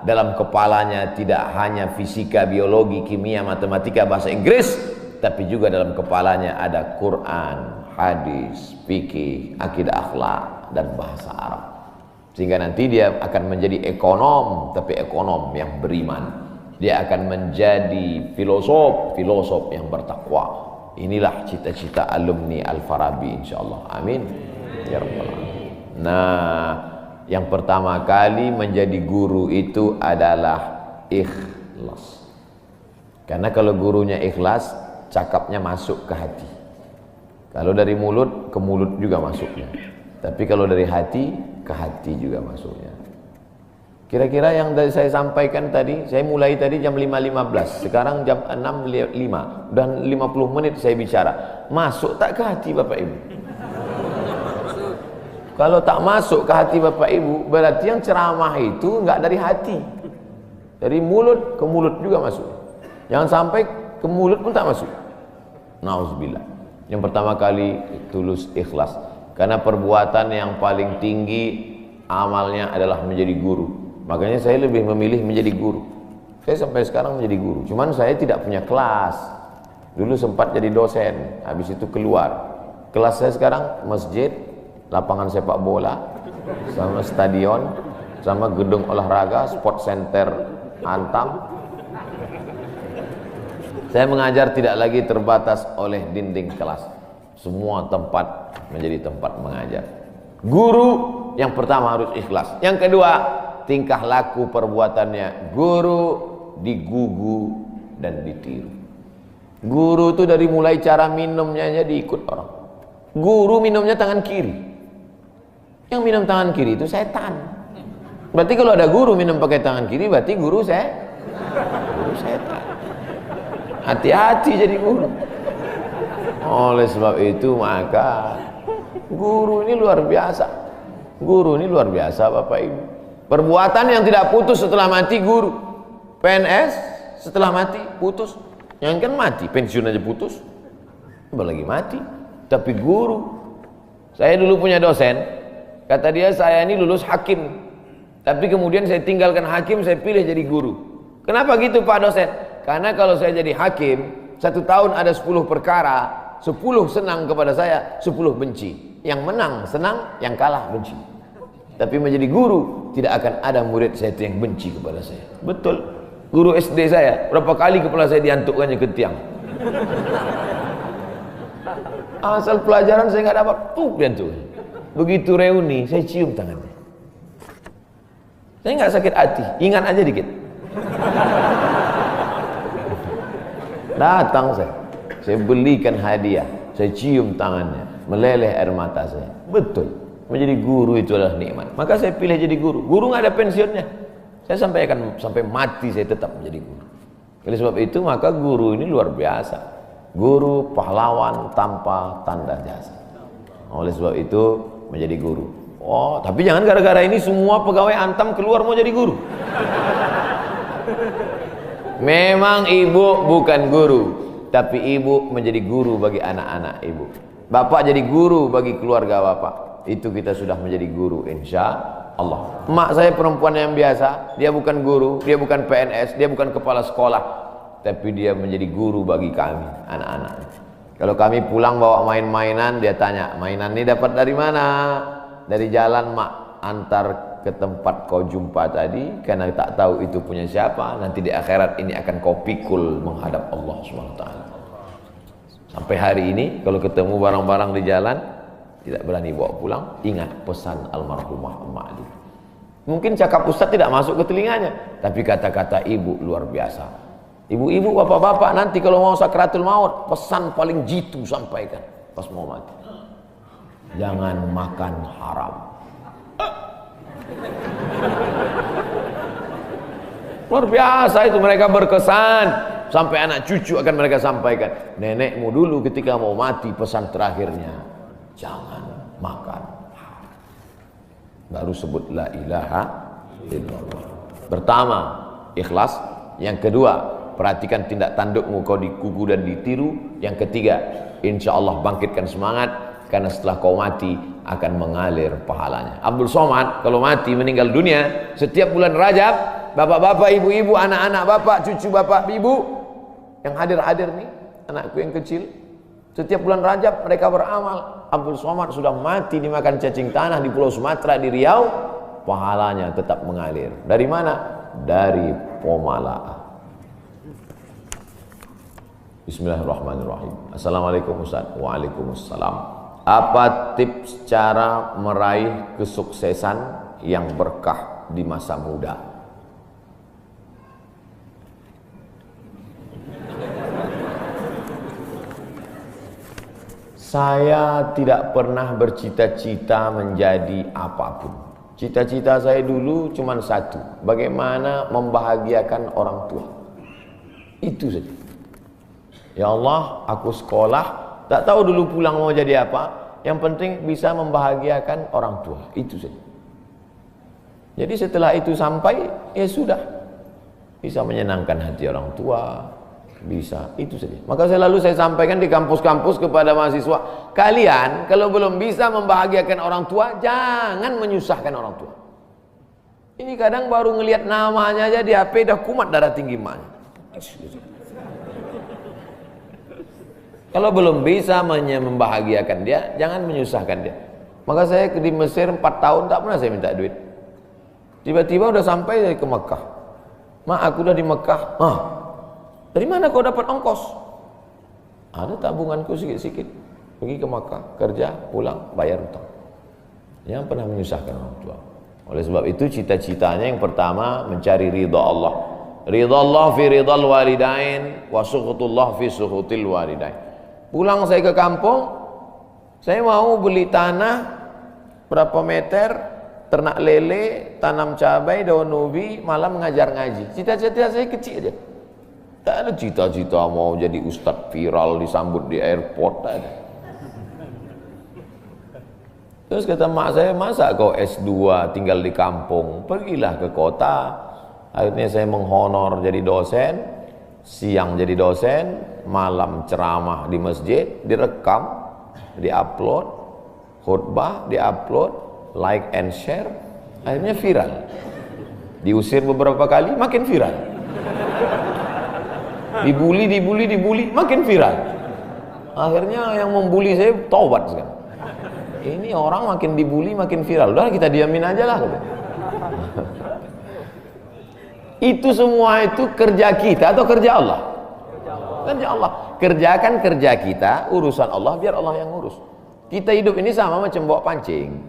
dalam kepalanya tidak hanya fisika, biologi, kimia, matematika, bahasa Inggris, tapi juga dalam kepalanya ada Quran, hadis, fikih, akidah akhlak, dan bahasa Arab. Sehingga nanti dia akan menjadi ekonom, tapi ekonom yang beriman. Dia akan menjadi filosof, filosof yang bertakwa. Inilah cita-cita alumni Al-Farabi insyaallah. Amin ya rabbal alamin. Nah, yang pertama kali menjadi guru itu adalah ikhlas. Karena kalau gurunya ikhlas, cakapnya masuk ke hati. Kalau dari mulut ke mulut juga masuknya. Tapi kalau dari hati ke hati juga masuknya. Kira-kira yang saya sampaikan tadi, saya mulai tadi jam 5.15, sekarang jam 6.05, dan 50 menit saya bicara. Masuk tak ke hati Bapak Ibu? Kalau tak masuk ke hati Bapak Ibu, berarti yang ceramah itu enggak dari hati. Dari mulut ke mulut juga masuk. Jangan sampai ke mulut pun tak masuk. Nauzubillah. Yang pertama kali tulus ikhlas. Karena perbuatan yang paling tinggi amalnya adalah menjadi guru. Makanya saya lebih memilih menjadi guru. Saya sampai sekarang menjadi guru. Cuman saya tidak punya kelas. Dulu sempat jadi dosen, habis itu keluar. Kelas saya sekarang masjid, lapangan sepak bola, sama stadion, sama gedung olahraga, sport center Antam. Saya mengajar tidak lagi terbatas oleh dinding kelas. Semua tempat menjadi tempat mengajar. Guru yang pertama harus ikhlas. Yang kedua, tingkah laku perbuatannya. Guru digugu dan ditiru. Guru itu dari mulai cara minumnya aja diikut orang. Guru minumnya tangan kiri. Yang minum tangan kiri itu setan. Berarti kalau ada guru minum pakai tangan kiri, berarti guru setan. Hati-hati jadi guru. Oleh sebab itu maka guru ini luar biasa. Guru ini luar biasa Bapak Ibu. Perbuatan yang tidak putus setelah mati guru. PNS setelah mati putus. Yang kan mati, pensiun aja putus. Apalagi mati. Tapi guru. Saya dulu punya dosen. Kata dia, saya ini lulus hakim. Tapi kemudian saya tinggalkan hakim, saya pilih jadi guru. Kenapa gitu Pak dosen? Karena kalau saya jadi hakim, 1 tahun ada 10 perkara, 10 senang kepada saya, 10 benci. Yang menang senang, yang kalah benci. Tapi menjadi guru, tidak akan ada murid saya itu yang benci kepada saya. Betul. Guru SD saya, berapa kali kepala saya diantukkannya ke tiang. Asal pelajaran saya nggak dapat, diantuk. Begitu reuni, saya cium tangannya. Saya nggak sakit hati, ingat aja dikit. Datang saya belikan hadiah, saya cium tangannya, meleleh air mata saya. Betul, menjadi guru itu adalah nikmat. Maka saya pilih jadi guru. Guru nggak ada pensiunnya. Saya sampai mati saya tetap menjadi guru. Oleh sebab itu maka guru ini luar biasa. Guru pahlawan tanpa tanda jasa. Oleh sebab itu menjadi guru. Oh, tapi jangan gara-gara ini semua pegawai Antam keluar mau jadi guru. Memang ibu bukan guru, tapi ibu menjadi guru bagi anak-anak ibu. Bapak jadi guru bagi keluarga bapak. Itu kita sudah menjadi guru insya Allah. Emak saya perempuan yang biasa, dia bukan guru, dia bukan PNS, dia bukan kepala sekolah, tapi dia menjadi guru bagi kami, anak-anak. Kalau kami pulang bawa main-mainan, dia tanya, mainan ini dapat dari mana? Dari jalan mak, antar ke tempat kau jumpa tadi, karena tak tahu itu punya siapa. Nanti di akhirat ini akan kau pikul menghadap Allah SWT. Sampai hari ini kalau ketemu barang-barang di jalan tidak berani bawa pulang, ingat pesan almarhumah emak dia. Mungkin cakap ustaz tidak masuk ke telinganya, tapi kata-kata ibu luar biasa. Ibu-ibu, bapak-bapak, nanti kalau mau sakratul maut, pesan paling jitu sampaikan pas mau mati. Jangan makan haram. Luar biasa itu, mereka berkesan. Sampai anak cucu akan mereka sampaikan. Nenekmu dulu ketika mau mati pesan terakhirnya, jangan makan haram. Baru sebut la ilaha illallah. Pertama, ikhlas. Yang kedua, perhatikan tindak tandukmu, kau dikuku dan ditiru. Yang ketiga, insya Allah bangkitkan semangat, karena setelah kau mati akan mengalir pahalanya. Abdul Somad kalau mati meninggal dunia, setiap bulan Rajab, bapak-bapak, ibu-ibu, anak-anak bapak, cucu bapak, ibu yang hadir-hadir nih, anakku yang kecil, setiap bulan Rajab mereka beramal. Abdul Somad sudah mati dimakan cacing tanah di Pulau Sumatera, di Riau, pahalanya tetap mengalir. Dari mana? Dari Pomala. Bismillahirrahmanirrahim. Assalamualaikum Ustaz. Waalaikumsalam. Apa tips cara meraih kesuksesan yang berkah di masa muda? Saya tidak pernah bercita-cita menjadi apapun. Cita-cita saya dulu cuma satu, bagaimana membahagiakan orang tua. Itu saja. Ya Allah, aku sekolah, tak tahu dulu pulang mau jadi apa, yang penting bisa membahagiakan orang tua. Itu saja. Jadi setelah itu sampai, ya sudah, bisa menyenangkan hati orang tua, bisa, itu saja. Maka selalu saya sampaikan di kampus-kampus kepada mahasiswa, kalian kalau belum bisa membahagiakan orang tua, jangan menyusahkan orang tua. Ini kadang baru ngelihat namanya aja di HP dah kumat darah tinggi emaknya. Kalau belum bisa membahagiakan dia, jangan menyusahkan dia. Maka saya di Mesir 4 tahun tak pernah saya minta duit. Tiba-tiba udah sampai ke Mekah. Mak, aku udah di Mekah. Dari mana kau dapat ongkos? Ada tabunganku sikit-sikit. Pergi ke Makkah, kerja, pulang, bayar utang. Jangan pernah menyusahkan orang tua. Oleh sebab itu cita-citanya yang pertama mencari ridha Allah. Ridha Allah fi ridhal walidain wa sukhutullah fi sukhutil walidain. Pulang saya ke kampung, saya mau beli tanah berapa meter, ternak lele, tanam cabai, daun ubi, malam mengajar ngaji. Cita-cita saya kecil aja. Tak ada cita-cita mau jadi ustadz viral disambut di airport, tak ada. Terus kata mak saya, masa kau S2 tinggal di kampung, pergilah ke kota. Akhirnya saya menghonor jadi dosen, siang jadi dosen, malam ceramah di masjid, direkam, diupload, khutbah diupload, like and share, akhirnya viral. Diusir beberapa kali, makin viral. Dibully, makin viral. Akhirnya yang membuli saya taubat sekarang. Ini orang makin dibully, makin viral. Udah kita diamin aja lah. Itu semua itu kerja kita atau kerja Allah? Kerja Allah. Kerjakan kerja kita, urusan Allah, biar Allah yang urus. Kita hidup ini sama macam bawa pancing.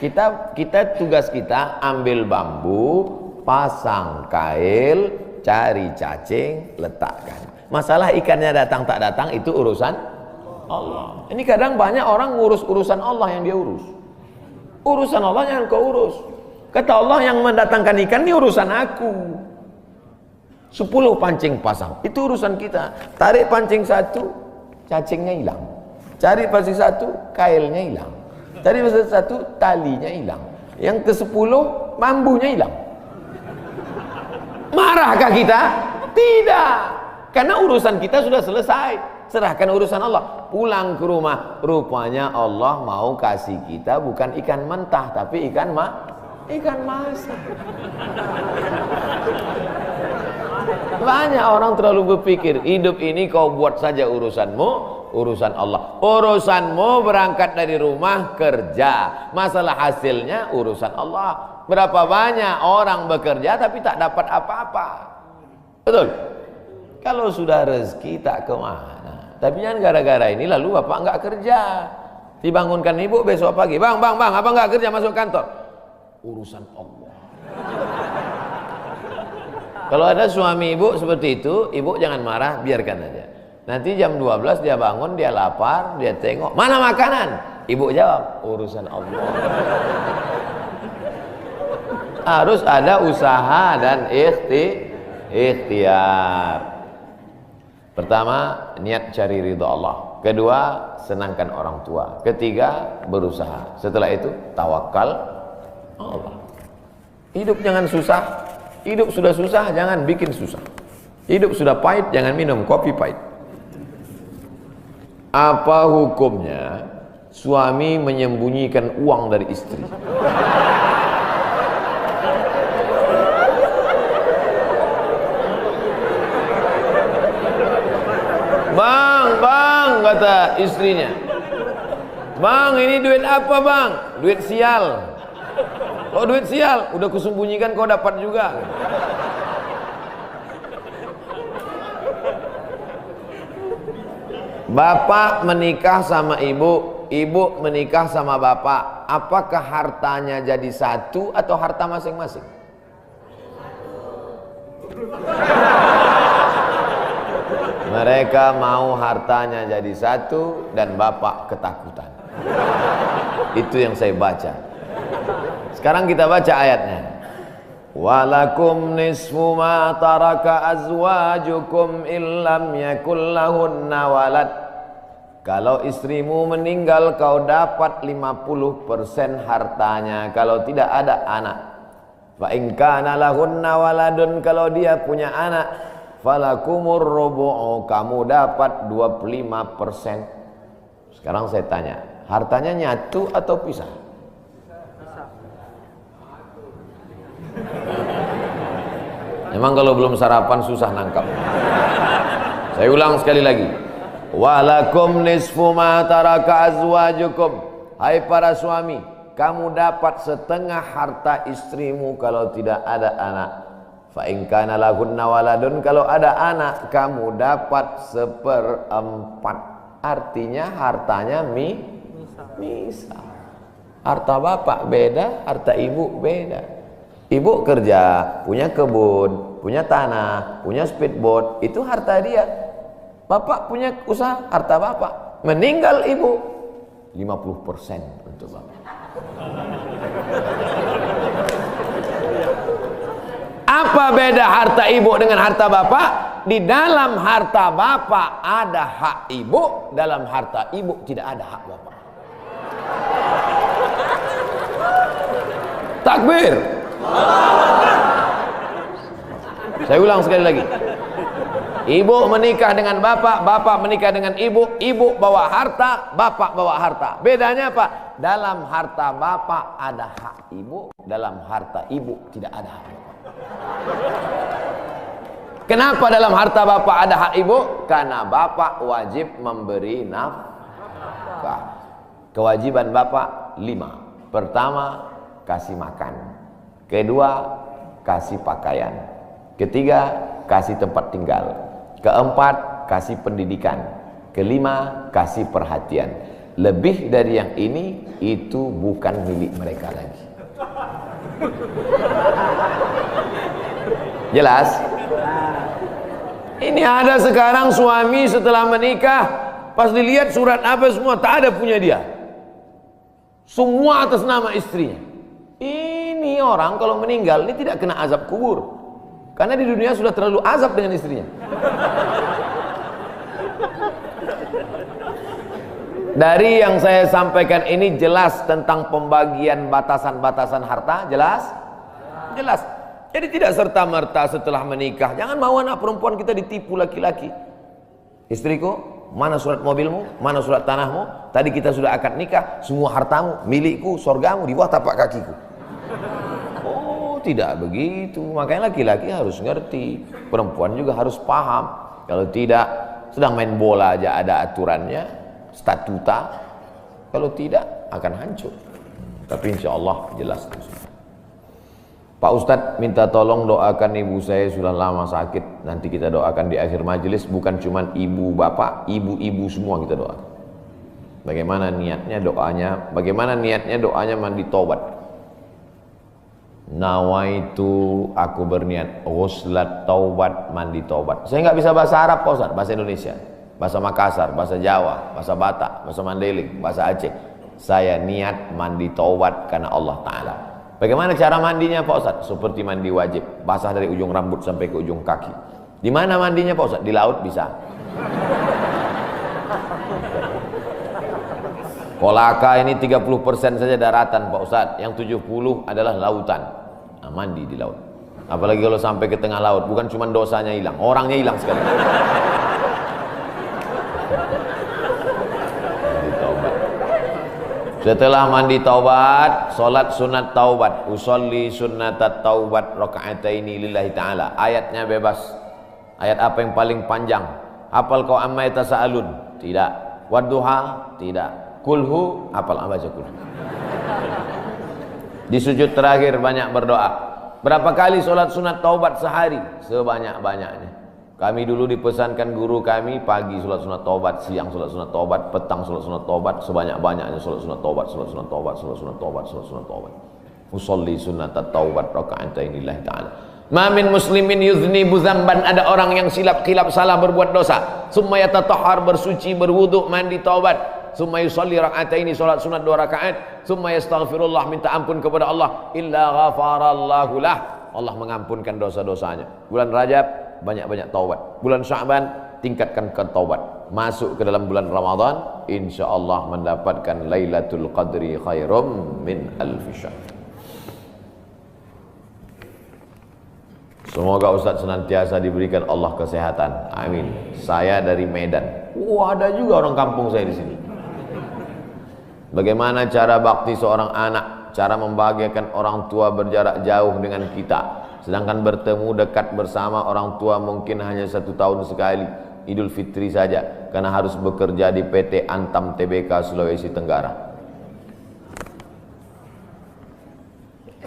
Kita tugas kita ambil bambu, pasang kail, cari cacing, letakkan. Masalah ikannya datang tak datang itu urusan Allah. Ini kadang banyak orang ngurus urusan Allah yang dia urus. Urusan Allah yang kau urus. Kata Allah, yang mendatangkan ikan ini urusan aku. 10 pancing pasang, itu urusan kita. Tarik pancing satu, cacingnya hilang. Cari pancing satu, kailnya hilang. Cari pancing satu, talinya hilang. Yang ke-10, bambunya hilang. Marahkah kita? Tidak. Karena urusan kita sudah selesai. Serahkan urusan Allah. Pulang ke rumah. Rupanya Allah mau kasih kita bukan ikan mentah, tapi ikan masak. Banyak orang terlalu berpikir, hidup ini kau buat saja urusanmu, urusan Allah. Urusanmu berangkat dari rumah kerja. Masalah hasilnya urusan Allah. Berapa banyak orang bekerja tapi tak dapat apa-apa. Betul? Kalau sudah rezeki tak kemana. Tapi jangan gara-gara ini lalu bapak enggak kerja. Dibangunkan ibu besok pagi, bang, abang enggak kerja masuk kantor. Urusan Allah. Kalau ada suami ibu seperti itu, ibu jangan marah, biarkan aja. Nanti jam 12 dia bangun, dia lapar, dia tengok, mana makanan? Ibu jawab, urusan Allah. Harus ada usaha dan ikhtiar. Pertama, niat cari ridha Allah. Kedua, senangkan orang tua. Ketiga, berusaha. Setelah itu, tawakal Allah. Hidup jangan susah. Hidup sudah susah, jangan bikin susah. Hidup sudah pahit, jangan minum kopi pahit. Apa hukumnya suami menyembunyikan uang dari istri? Bang, kata istrinya. Bang, ini duit apa bang? Duit sial. Oh duit sial, udah kusembunyikan kau dapat juga. Bapak menikah sama ibu, ibu menikah sama bapak. Apakah hartanya jadi satu atau harta masing-masing? Mereka mau hartanya jadi satu dan bapak ketakutan. Itu yang saya baca. Sekarang kita baca ayatnya. Walakum nisfu ma taraka azwajukum illam yakul lahunna walad. Kalau istrimu meninggal kau dapat 50% hartanya kalau tidak ada anak. Fa in kana lahunna waladun, kalau dia punya anak, falakumur rubu'u, kamu dapat 25%. Sekarang saya tanya, hartanya nyatu atau pisah? Memang kalau belum sarapan susah nangkap. Saya ulang sekali lagi. Walakum nisfu ma taraka azwajukum. Hai para suami, kamu dapat setengah harta istrimu kalau tidak ada anak. Fa in kana lahunna waladun, kalau ada anak kamu dapat 1/4. Artinya hartanya misal. Harta bapak beda, harta ibu beda. Ibu kerja, punya kebun, punya tanah, punya speedboat, itu harta dia. Bapak punya usaha, harta bapak. Meninggal ibu, 50% untuk bapak. Apa beda harta ibu dengan harta bapak? Di dalam harta bapak ada hak ibu, dalam harta ibu tidak ada hak bapak. Takbir. Saya ulang sekali lagi. Ibu menikah dengan bapak, bapak menikah dengan ibu, ibu bawa harta, bapak bawa harta. Bedanya apa? Dalam harta bapak ada hak ibu, dalam harta ibu tidak ada hak bapak. Kenapa dalam harta bapak ada hak ibu? Karena bapak wajib memberi nafkah. Kewajiban bapak 5. Pertama, kasih makan. Kedua, kasih pakaian. Ketiga, kasih tempat tinggal. Keempat, kasih pendidikan. Kelima, kasih perhatian. Lebih dari yang ini, itu bukan milik mereka lagi. Jelas? Ini ada sekarang suami setelah menikah, pas dilihat surat apa semua, tak ada punya dia. Semua atas nama istrinya. Ini orang kalau meninggal ini tidak kena azab kubur, karena di dunia sudah terlalu azab dengan istrinya. Dari yang saya sampaikan ini jelas tentang pembagian batasan-batasan harta, jelas? Jelas. Jadi tidak serta-merta setelah menikah, jangan mau anak perempuan kita ditipu laki-laki. Istriku, mana surat mobilmu, mana surat tanahmu, tadi kita sudah akad nikah, semua hartamu, milikku, surgamu di bawah tapak kakiku. Oh, tidak begitu. Makanya laki-laki harus ngerti, perempuan juga harus paham. Kalau tidak, sedang main bola aja ada aturannya, statuta. Kalau tidak, akan hancur. Tapi insya Allah jelas. Pak Ustadz minta tolong doakan ibu saya sudah lama sakit. Nanti kita doakan di akhir majelis. Bukan cuma ibu bapak, ibu-ibu semua kita doakan. Bagaimana niatnya doanya? Bagaimana niatnya doanya mandi taubat? Nawaitu, aku berniat ghuslat taubat, mandi taubat. Saya nggak bisa bahasa Arab Pak Ustadz, bahasa Indonesia, bahasa Makassar, bahasa Jawa, bahasa Batak, bahasa Mandailing, bahasa Aceh. Saya niat mandi taubat karena Allah Ta'ala. Bagaimana cara mandinya Pak Ustadz? Seperti mandi wajib, basah dari ujung rambut sampai ke ujung kaki. Di mana mandinya Pak Ustadz? Di laut bisa. Kolaka ini 30% saja daratan Pak Ustadz, yang 70 adalah lautan. Nah, mandi di laut. Apalagi kalau sampai ke tengah laut, bukan cuma dosanya hilang, orangnya hilang sekali. Setelah mandi taubat, solat sunat taubat, usolli sunnatat taubat raka'ataini lillahi ta'ala. Ayatnya bebas. Ayat apa yang paling panjang? Hafal kau amma yatasaalun? Tidak. Wadduha? Tidak. Kulhu? Hafal, baca kulhu. Di sujud terakhir banyak berdoa. Berapa kali solat sunat taubat sehari? Sebanyak-banyaknya. Kami dulu dipesankan guru kami, pagi sholat sunat taubat, siang sholat sunat taubat, petang sholat sunat taubat, sebanyak-banyaknya sholat sunat taubat, sholat sunat taubat, sholat sunat taubat, sholat sunat taubat. Usolli sunnatat taubat raka'atain lillahi ta'ala. Ma min muslimin yudhnibu dzamban, ada orang yang silap salah berbuat dosa, summa yatatahhar, bersuci, berwudu, mandi taubat, summa yusolli raka'ataini, sholat sunat 2 rakaat, summa yastaghfirullah, minta ampun kepada Allah, illa ghafarallahu lah, Allah mengampunkan dosa-dosanya. Bulan Rajab banyak-banyak taubat. Bulan Sya'ban tingkatkan ke taubat. Masuk ke dalam bulan Ramadan, insya Allah mendapatkan Lailatul Qadri khairum min alfi syahr. Semoga Ustaz senantiasa diberikan Allah kesehatan. Amin. Saya dari Medan. Ada juga orang kampung saya di sini. Bagaimana cara bakti seorang anak? Cara membahagiakan orang tua berjarak jauh dengan kita. Sedangkan bertemu dekat bersama orang tua mungkin hanya 1 tahun sekali, Idul Fitri saja, karena harus bekerja di PT Antam Tbk Sulawesi Tenggara.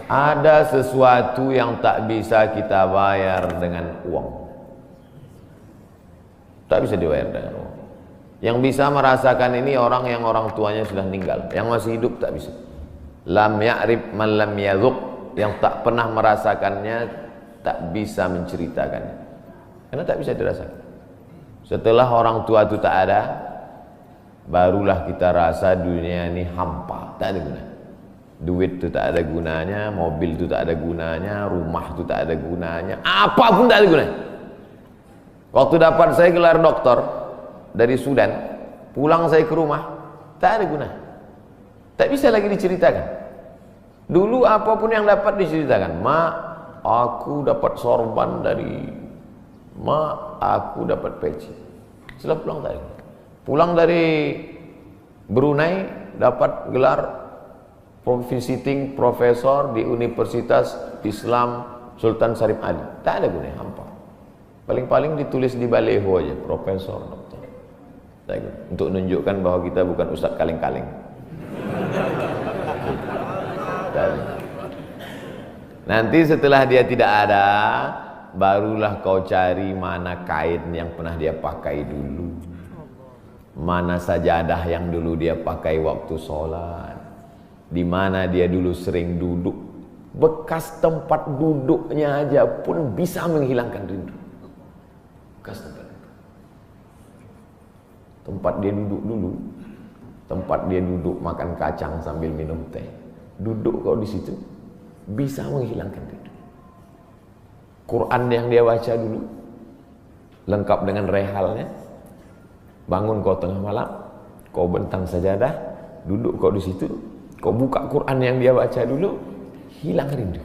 Ada sesuatu yang tak bisa kita bayar dengan uang. Tak bisa dibayar dengan uang. Yang bisa merasakan ini orang yang orang tuanya sudah meninggal. Yang masih hidup tak bisa. Lam ya'rif man lam yadhuq, yang tak pernah merasakannya tak bisa menceritakannya, karena tak bisa dirasakan. Setelah orang tua itu tak ada, barulah kita rasa dunia ini hampa, tak ada guna. Duit itu tak ada gunanya, mobil itu tak ada gunanya, rumah itu tak ada gunanya, apapun tak ada gunanya. Waktu dapat saya gelar doktor dari Sudan, pulang saya ke rumah, tak ada guna, tak bisa lagi diceritakan. Dulu apapun yang dapat diceritakan, mak, aku dapat sorban dari mak, aku dapat peci. Setelah pulang tadi, pulang dari Brunei dapat gelar visiting profesor di Universitas Islam Sultan Syarif Ali. Tak ada gunanya, hampa. Paling-paling ditulis di baleho aja, profesor, doktor. Untuk menunjukkan bahwa kita bukan ustaz kaleng-kaleng. Nanti setelah dia tidak ada, barulah kau cari mana kain yang pernah dia pakai dulu, mana sajadah yang dulu dia pakai waktu sholat, di mana dia dulu sering duduk. Bekas tempat duduknya aja pun bisa menghilangkan rindu. Bekas tempat dia duduk dulu, tempat dia duduk makan kacang sambil minum teh. Duduk kau di situ bisa menghilangkan rindu. Quran yang dia baca dulu lengkap dengan rehalnya. Bangun kau tengah malam, kau bentang sajadah, duduk kau di situ, kau buka Quran yang dia baca dulu, hilang rindu.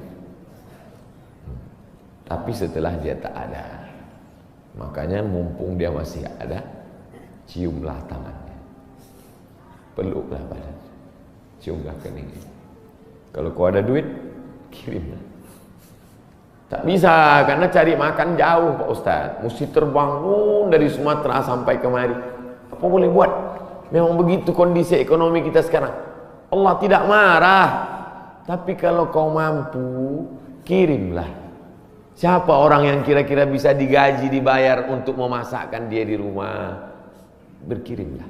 Tapi setelah dia tak ada, makanya mumpung dia masih ada, ciumlah tangannya, peluklah badannya, ciumlah keningnya. Kalau kau ada duit, kirimlah. Tak bisa, karena cari makan jauh Pak Ustaz, mesti terbangun dari Sumatera sampai kemari. Apa boleh buat? Memang begitu kondisi ekonomi kita sekarang. Allah tidak marah, tapi kalau kau mampu, kirimlah. Siapa orang yang kira-kira bisa digaji, dibayar untuk memasakkan dia di rumah? Berkirimlah.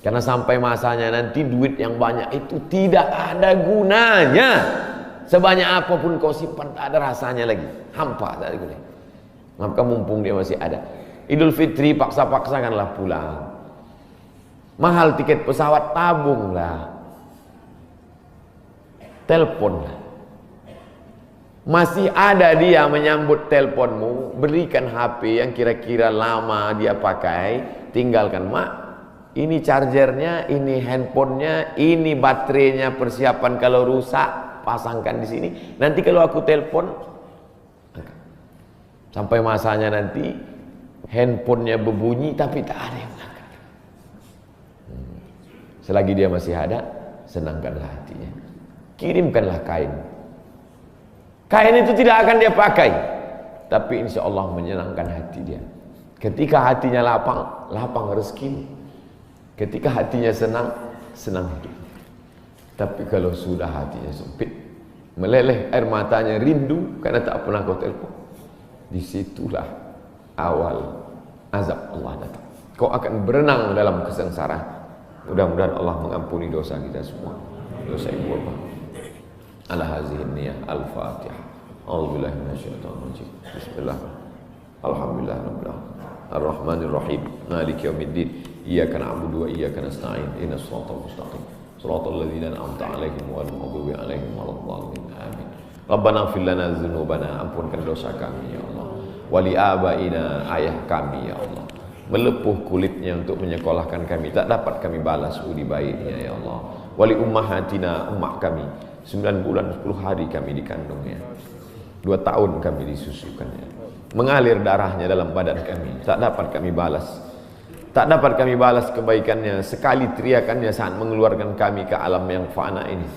Karena sampai masanya nanti duit yang banyak itu tidak ada gunanya. Sebanyak apapun kau simpan tak ada rasanya lagi. Hampa tak ada gunanya. Maka mumpung dia masih ada. Idul Fitri paksa-paksakanlah pulang. Mahal tiket pesawat, tabunglah. Teleponlah. Masih ada dia menyambut teleponmu, berikan HP yang kira-kira lama dia pakai, tinggalkan. Mak, ini chargernya, ini handphonenya, ini baterainya, persiapan kalau rusak, pasangkan di sini. Nanti kalau aku telepon, sampai masanya nanti handphonenya berbunyi tapi tak ada yang angkat. Selagi dia masih ada, senangkanlah hatinya. Kirimkanlah kain. Kain itu tidak akan dia pakai, tapi insya Allah menyenangkan hati dia. Ketika hatinya lapang, lapang rezeki. Ketika hatinya senang, senang hidup. Tapi kalau sudah hatinya sempit, meleleh air matanya, rindu karena tak pernah kau telepon, disitulah awal azab Allah datang. Kau akan berenang dalam kesengsaraan. Mudah-mudahan Allah mengampuni dosa kita semua, dosa ibu bapa. Ala hazihin niyah al-fatihah. A'udzubillahi minasyaitonir rajim. Bismillah. Alhamdulillah rabbil alamin. Ar-Rahmanir Rahim. Maliki yaumiddin. Iyyaka na'budu wa iyyaka nasta'in. Ihdinas siratal mustaqim. Shiratal ladzina an'amta 'alaihim ghairil maghdubi 'alaihim waladdallin. Amin. Rabbana ighfir lana dzunubana, ampunkan dosa kami ya Allah. Wali abaina, ayah kami ya Allah. Melepuh kulitnya untuk menyekolahkan kami, tak dapat kami balas budi baiknya ya Allah. Wali ummahatina, ummah kami, 9 bulan 10 hari kami dikandungnya, 2 tahun kami disusukannya, mengalir darahnya dalam badan kami, tak dapat kami balas. Tak dapat kami balas kebaikannya, sekali teriakannya saat mengeluarkan kami ke alam yang fana ini.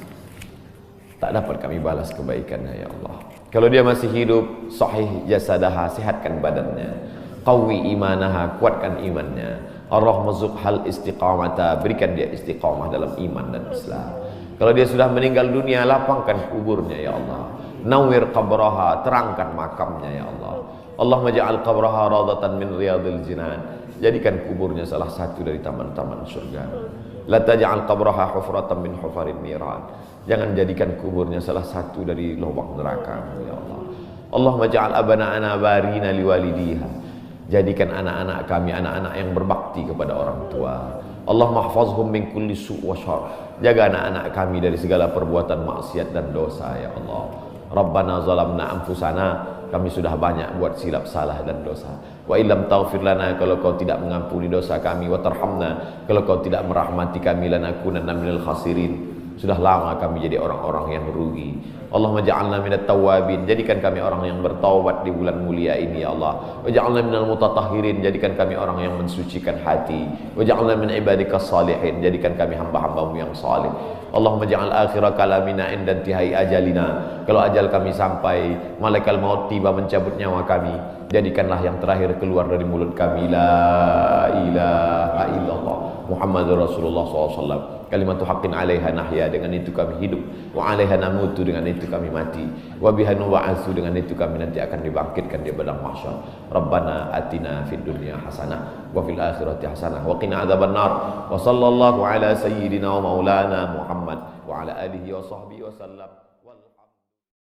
Tak dapat kami balas kebaikannya ya Allah. Kalau dia masih hidup, sahih jasadaha, sehatkan badannya. Qawi imanaha, kuatkan imannya. Ar-rahmazuk hal istiqamata, berikan dia istiqamah dalam iman dan Islam. Kalau dia sudah meninggal dunia, lapangkan kuburnya ya Allah. Nawwir qabraha, terangkan makamnya ya Allah. Allahumma ja'al qabraha radatan min riyadil jinan. Jadikan kuburnya salah satu dari taman-taman surga. La taj'al qabraha hufratan min hufarin niran. Jangan jadikan kuburnya salah satu dari lubang neraka ya Allah. Allahumma ja'al abana'ana barina liwalidiha. Jadikan anak-anak kami anak-anak yang berbakti kepada orang tua. Allahumma hafazhum min kulli su' wa syarr. Jaga anak-anak kami dari segala perbuatan maksiat dan dosa ya Allah. Rabbana zalamna anfusana, kami sudah banyak buat silap salah dan dosa. Wa illam taghfir lana, kalau kau tidak mengampuni dosa kami, wa tarhamna, kalau kau tidak merahmati kami, lanakunanna minal khasirin. Sudah lama kami jadi orang-orang yang rugi. Allahumma ja'alna minat tawabin, jadikan kami orang yang bertaubat di bulan mulia ini ya Allah. Wa ja'alna minal mutatahhirin, jadikan kami orang yang mensucikan hati. Wa ja'alna min ibadikas salihin, jadikan kami hamba-hambamu yang saleh. Allahumma ja'al akhira kalamina inda intihai ajalina. Kalau ajal kami sampai, malaikat maut tiba mencabut nyawa kami, jadikanlah yang terakhir keluar dari mulut kami la ilaha illallah Muhammadur Rasulullah SAW. Kalimatu haqqin 'alaiha nahya, dengan itu kami hidup, wa 'alaiha namutu, dengan itu kami mati, wa biha nub'atsu, dengan itu kami nanti akan dibangkitkan di padang mahsyar. Rabbana atina fid dunya hasanah wa fil akhirati hasanah wa qina adzabannar. Wa sallallahu ala sayyidina wa maulana Muhammad wa ala alihi wa sahbihi wa sallam.